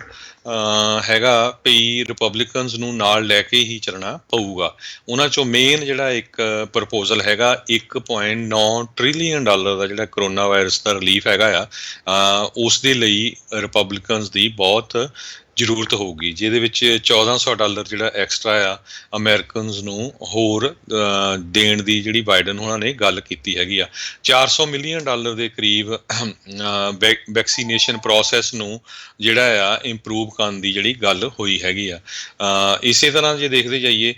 ਹੈਗਾ ਵੀ ਰਿਪਬਲਿਕਨਸ ਨੂੰ ਨਾਲ ਲੈ ਕੇ ਹੀ ਚੱਲਣਾ ਪਊਗਾ। ਉਹਨਾਂ 'ਚੋਂ ਮੇਨ ਜਿਹੜਾ ਇੱਕ ਪ੍ਰਪੋਜ਼ਲ ਹੈਗਾ $1.9 ਟ੍ਰਿਲੀਅਨ ਦਾ ਜਿਹੜਾ ਕਰੋਨਾ ਵਾਇਰਸ ਦਾ ਰਿਲੀਫ ਹੈਗਾ ਆ, ਉਸ ਦੇ ਲਈ ਰਿਪਬਲਿਕਨਸ ਦੀ ਬਹੁਤ ਜ਼ਰੂਰਤ ਹੋਊਗੀ, ਜਿਹਦੇ ਵਿੱਚ $1400 ਜਿਹੜਾ ਐਕਸਟਰਾ ਆ ਅਮਰੀਕਨਸ ਨੂੰ ਹੋਰ ਦੇਣ ਦੀ ਜਿਹੜੀ ਬਾਈਡਨ ਉਹਨਾਂ ਨੇ ਗੱਲ ਕੀਤੀ ਹੈਗੀ ਆ। $400 ਮਿਲੀਅਨ ਦੇ ਕਰੀਬ ਵੈਕਸੀਨੇਸ਼ਨ ਪ੍ਰੋਸੈਸ ਨੂੰ ਜਿਹੜਾ ਆ ਇੰਪਰੂਵ ਕਰਨ ਦੀ ਜਿਹੜੀ ਗੱਲ ਹੋਈ ਹੈਗੀ ਆ। ਇਸੇ ਤਰ੍ਹਾਂ ਜੇ ਦੇਖਦੇ ਜਾਈਏ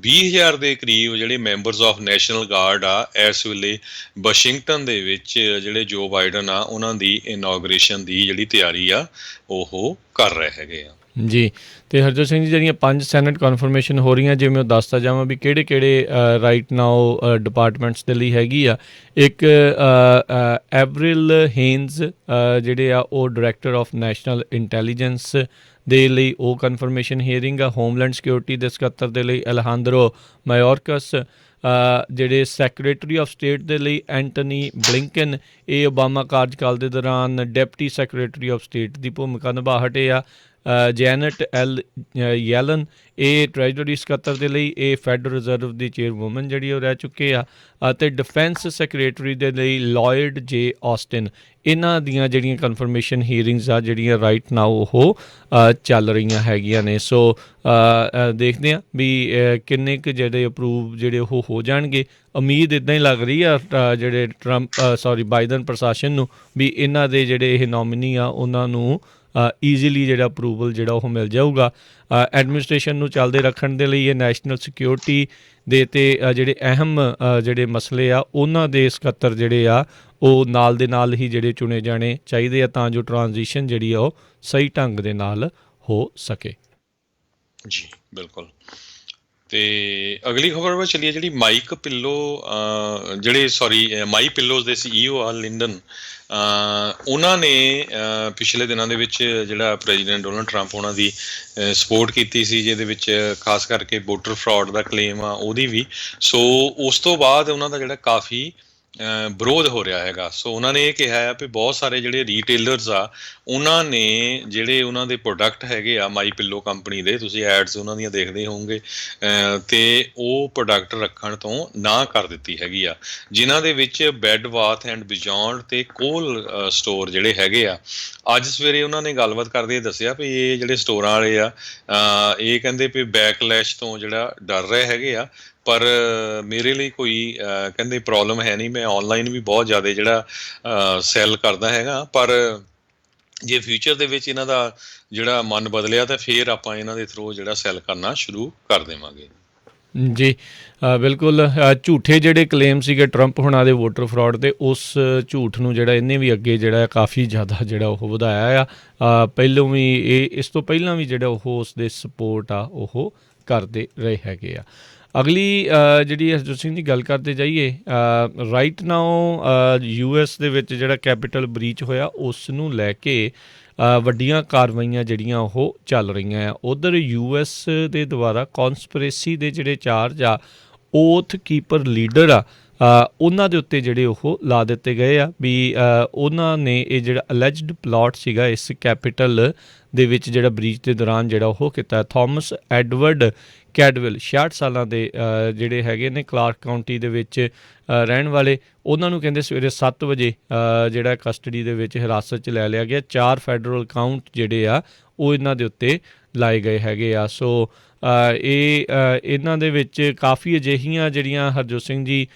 20,000 ਦੇ ਕਰੀਬ ਜਿਹੜੇ ਮੈਂਬਰਸ ਆਫ ਨੈਸ਼ਨਲ ਗਾਰਡ ਆ ਇਸ ਵੇਲੇ ਵਾਸ਼ਿੰਗਟਨ ਦੇ ਵਿੱਚ ਜਿਹੜੇ ਜੋ ਬਾਈਡਨ ਆ ਉਹਨਾਂ ਦੀ ਇਨੋਗ੍ਰੇਸ਼ਨ ਦੀ ਜਿਹੜੀ ਤਿਆਰੀ ਆ ਉਹ ਕਰ ਰਹੇ ਹੈਗੇ ਆ ਜੀ। ਤੇ ਹਰਜੋਤ ਸਿੰਘ ਜੀ, ਜਿਹੜੀਆਂ 5 ਸੈਨੇਟ ਕਨਫਰਮੇਸ਼ਨ ਹੋ ਰਹੀਆਂ, ਜਿਵੇਂ ਉਹ ਦੱਸਦਾ ਜਾਵਾਂ ਵੀ ਕਿਹੜੇ ਕਿਹੜੇ ਰਾਈਟ ਨਾਓ ਡਿਪਾਰਟਮੈਂਟਸ ਦੇ ਲਈ ਹੈਗੀ ਆ। ਇੱਕ ਐਵਰਿਲ ਹੇਨਜ਼ ਜਿਹੜੇ ਆ ਉਹ ਡਾਇਰੈਕਟਰ ਆਫ ਨੈਸ਼ਨਲ ਇੰਟੈਲੀਜੈਂਸ ਦੇ ਲਈ ਉਹ ਕਨਫਰਮੇਸ਼ਨ ਹੀਅਰਿੰਗ ਆ। ਹੋਮਲੈਂਡ ਸਿਕਿਉਰਿਟੀ ਦੇ ਸਕੱਤਰ ਦੇ ਲਈ ਅਲਹਾਂਦਰੋ ਮਾਯੋਰਕਸ, ਜਿਹੜੇ ਸੈਕਟਰੀ ਆਫ ਸਟੇਟ ਦੇ ਲਈ ਐਂਟਨੀ ਬਲਿੰਕਨ, ਇਹ ਓਬਾਮਾ ਕਾਰਜਕਾਲ ਦੇ ਦੌਰਾਨ ਡਿਪਟੀ ਸੈਕਟਰੀ ਆਫ ਸਟੇਟ ਦੀ ਭੂਮਿਕਾ ਨਿਭਾ ਹਟੇ ਆ। ਜੈਨਟ ਐਲ ਯੈਲਨ, ਇਹ ਟ੍ਰੈਜਰੀ ਸਕੱਤਰ ਦੇ ਲਈ, ਇਹ ਫੈਡਰਲ ਰਿਜ਼ਰਵ ਦੀ ਚੇਅਰਵੂਮਨ ਜਿਹੜੀ ਉਹ ਰਹਿ ਚੁੱਕੇ ਆ। ਅਤੇ ਡਿਫੈਂਸ ਸੈਕਟਰੀ ਦੇ ਲਈ ਲਾਇਡ ਜੇ ਆਸਟਿਨ। ਇਹਨਾਂ ਦੀਆਂ ਜਿਹੜੀਆਂ ਕਨਫਰਮੇਸ਼ਨ ਹੀਅਰਿੰਗਸ ਆ ਜਿਹੜੀਆਂ ਰਾਈਟ ਨਾਓ ਉਹ ਚੱਲ ਰਹੀਆਂ ਹੈਗੀਆਂ ਨੇ। ਸੋ ਦੇਖਦੇ ਹਾਂ ਵੀ ਕਿੰਨੇ ਕੁ ਜਿਹੜੇ ਅਪਰੂਵ ਜਿਹੜੇ ਉਹ ਹੋ ਜਾਣਗੇ। ਉਮੀਦ ਇੱਦਾਂ ਹੀ ਲੱਗ ਰਹੀ ਆ ਜਿਹੜੇ ਬਾਈਡਨ ਪ੍ਰਸ਼ਾਸਨ ਨੂੰ ਵੀ ਇਹਨਾਂ ਦੇ ਜਿਹੜੇ ਇਹ ਨੋਮੀਨੀ ਆ ਉਹਨਾਂ ਨੂੰ ਈਜ਼ੀਲੀ ਜਿਹੜਾ ਅਪਰੂਵਲ ਜਿਹੜਾ ਉਹ ਮਿਲ ਜਾਊਗਾ। ਐਡਮਿਨਿਸਟ੍ਰੇਸ਼ਨ ਨੂੰ ਚੱਲਦੇ ਰੱਖਣ ਦੇ ਲਈ ਇਹ ਨੈਸ਼ਨਲ ਸਿਕਿਉਰਿਟੀ ਦੇ ਅਤੇ ਜਿਹੜੇ ਅਹਿਮ ਜਿਹੜੇ ਮਸਲੇ ਆ ਉਹਨਾਂ ਦੇ ਸਕੱਤਰ ਜਿਹੜੇ ਆ ਉਹ ਨਾਲ ਦੇ ਨਾਲ ਹੀ ਜਿਹੜੇ ਚੁਣੇ ਜਾਣੇ ਚਾਹੀਦੇ ਆ, ਤਾਂ ਜੋ ਟਰਾਂਜੀਸ਼ਨ ਜਿਹੜੀ ਆ ਉਹ ਸਹੀ ਢੰਗ ਦੇ ਨਾਲ ਹੋ ਸਕੇ। ਜੀ ਬਿਲਕੁਲ। ਤੇ ਅਗਲੀ ਖਬਰ ਵੱਲ ਚੱਲੀਏ, ਜਿਹੜੀ ਮਾਈਕ ਪਿੱਲੋਜ਼ ਦੇ CEO ਆ ਲਿੰਡਨ, ਉਹਨਾਂ ਨੇ ਪਿਛਲੇ ਦਿਨਾਂ ਦੇ ਵਿੱਚ ਜਿਹੜਾ ਪ੍ਰੈਜ਼ੀਡੈਂਟ ਡੋਨਲਡ ਟਰੰਪ ਉਹਨਾਂ ਦੀ ਸਪੋਰਟ ਕੀਤੀ ਸੀ, ਜਿਹਦੇ ਵਿੱਚ ਖਾਸ ਕਰਕੇ ਵੋਟਰ ਫਰਾਡ ਦਾ ਕਲੇਮ ਆ ਉਹਦੀ ਵੀ। ਸੋ ਉਸ ਤੋਂ ਬਾਅਦ ਉਹਨਾਂ ਦਾ ਜਿਹੜਾ ਕਾਫੀ ਵਿਰੋਧ ਹੋ ਰਿਹਾ ਹੈਗਾ। ਸੋ ਉਹਨਾਂ ਨੇ ਇਹ ਕਿਹਾ ਆ ਵੀ ਬਹੁਤ ਸਾਰੇ ਜਿਹੜੇ ਰੀਟੇਲਰਸ ਆ ਉਹਨਾਂ ਨੇ ਜਿਹੜੇ ਉਹਨਾਂ ਦੇ ਪ੍ਰੋਡਕਟ ਹੈਗੇ ਆ ਮਾਈ ਪਿੱਲੋ ਕੰਪਨੀ ਦੇ, ਤੁਸੀਂ ਐਡਸ ਉਹਨਾਂ ਦੀਆਂ ਦੇਖਦੇ ਹੋਵੋਗੇ, ਤੇ ਉਹ ਪ੍ਰੋਡਕਟ ਰੱਖਣ ਤੋਂ ਨਾ ਕਰ ਦਿੱਤੀ ਹੈਗੀ ਆ, ਜਿਨ੍ਹਾਂ ਦੇ ਵਿੱਚ ਬੈੱਡ ਬਾਥ ਐਂਡ ਬਿਯੋਂਡ ਤੇ ਕੋਲ ਸਟੋਰ ਜਿਹੜੇ ਹੈਗੇ ਆ। ਅੱਜ ਸਵੇਰੇ ਉਹਨਾਂ ਨੇ ਗੱਲਬਾਤ ਕਰਦੇ ਦੱਸਿਆ ਵੀ ਇਹ ਜਿਹੜੇ ਸਟੋਰਾਂ ਵਾਲੇ ਆ ਇਹ ਕਹਿੰਦੇ ਵੀ ਬੈਕਲੈਸ਼ ਤੋਂ ਜਿਹੜਾ ਡਰ ਰਹੇ ਹੈਗੇ ਆ, ਪਰ ਮੇਰੇ ਲਈ ਕੋਈ ਕਹਿੰਦੇ ਪ੍ਰੋਬਲਮ ਹੈ ਨਹੀਂ, ਮੈਂ ਔਨਲਾਈਨ ਵੀ ਬਹੁਤ ਜ਼ਿਆਦਾ ਜਿਹੜਾ ਸੈੱਲ ਕਰਦਾ ਹੈਗਾ, ਪਰ ਜੇ ਫਿਊਚਰ ਦੇ ਵਿੱਚ ਇਹਨਾਂ ਦਾ ਜਿਹੜਾ ਮਨ ਬਦਲਿਆ ਤਾਂ ਫਿਰ ਆਪਾਂ ਇਹਨਾਂ ਦੇ ਥਰੂ ਜਿਹੜਾ ਸੈੱਲ ਕਰਨਾ ਸ਼ੁਰੂ ਕਰ ਦੇਵਾਂਗੇ। ਜੀ ਬਿਲਕੁਲ। ਝੂਠੇ ਜਿਹੜੇ ਕਲੇਮ ਸੀਗੇ ਟਰੰਪ ਹੁਣਾਂ ਦੇ ਵੋਟਰ ਫਰਾਡ ਦੇ, ਉਸ ਝੂਠ ਨੂੰ ਜਿਹੜਾ ਇਹਨੇ ਵੀ ਅੱਗੇ ਜਿਹੜਾ ਕਾਫੀ ਜ਼ਿਆਦਾ ਜਿਹੜਾ ਉਹ ਵਧਾਇਆ ਆ। ਪਹਿਲੋਂ ਵੀ ਇਸ ਤੋਂ ਪਹਿਲਾਂ ਵੀ ਜਿਹੜਾ ਉਹ ਉਸ ਦੇ ਸਪੋਰਟ ਆ ਉਹ ਕਰਦੇ ਰਹੇ ਹੈਗੇ ਆ। ਅਗਲੀ ਜਿਹੜੀ ਹਰਜੋਤ ਸਿੰਘ ਦੀ ਗੱਲ ਕਰਦੇ ਜਾਈਏ, ਰਾਈਟ ਨਾਓ US ਦੇ ਵਿੱਚ ਜਿਹੜਾ ਕੈਪੀਟਲ ਬਰੀਚ ਹੋਇਆ ਉਸ ਨੂੰ ਲੈ ਕੇ ਵੱਡੀਆਂ ਕਾਰਵਾਈਆਂ ਜਿਹੜੀਆਂ ਉਹ ਚੱਲ ਰਹੀਆਂ ਆ। ਉੱਧਰ US ਦੇ ਦੁਆਰਾ ਕੌਨਸਪਰੇਸੀ ਦੇ ਜਿਹੜੇ ਚਾਰਜ ਆ ਓਥ ਕੀਪਰ ਲੀਡਰ ਆ ਉਹਨਾਂ ਦੇ ਉੱਤੇ ਜਿਹੜੇ ਉਹ ਲਾ ਦਿੱਤੇ ਗਏ ਆ ਵੀ ਉਹਨਾਂ ਨੇ ਇਹ ਜਿਹੜਾ ਅਲੈਜਡ ਪਲਾਟ ਸੀਗਾ ਇਸ ਕੈਪੀਟਲ ਦੇ ਵਿੱਚ ਜਿਹੜਾ ਬ੍ਰੀਚ ਦੇ ਦੌਰਾਨ ਜਿਹੜਾ ਉਹ ਕੀਤਾ। ਥਾਮਸ ਐਡਵਰਡ ਕੈਡਵਿਲ 66 ਸਾਲਾਂ ਦੇ ਜਿਹੜੇ ਹੈਗੇ ਨੇ ਕਲਾਰਕ ਕਾਊਂਟੀ ਦੇ ਵਿੱਚ ਰਹਿਣ ਵਾਲੇ, ਉਹਨਾਂ ਨੂੰ ਕਹਿੰਦੇ ਸਵੇਰੇ 7 ਵਜੇ ਜਿਹੜਾ ਕਸਟਡੀ ਦੇ ਵਿੱਚ ਹਿਰਾਸਤ 'ਚ ਲੈ ਲਿਆ ਗਿਆ। 4 ਫੈਡਰਲ ਕਾਊਂਟ ਜਿਹੜੇ ਆ ਉਹ ਇਹਨਾਂ ਦੇ ਉੱਤੇ ਲਾਏ ਗਏ ਹੈਗੇ ਆ। ਸੋ ਇਹਨਾਂ ਦੇ ਵਿੱਚ ਕਾਫੀ ਅਜਿਹੀਆਂ ਜਿਹੜੀਆਂ ਹਰਜੋਤ ਸਿੰਘ ਜੀ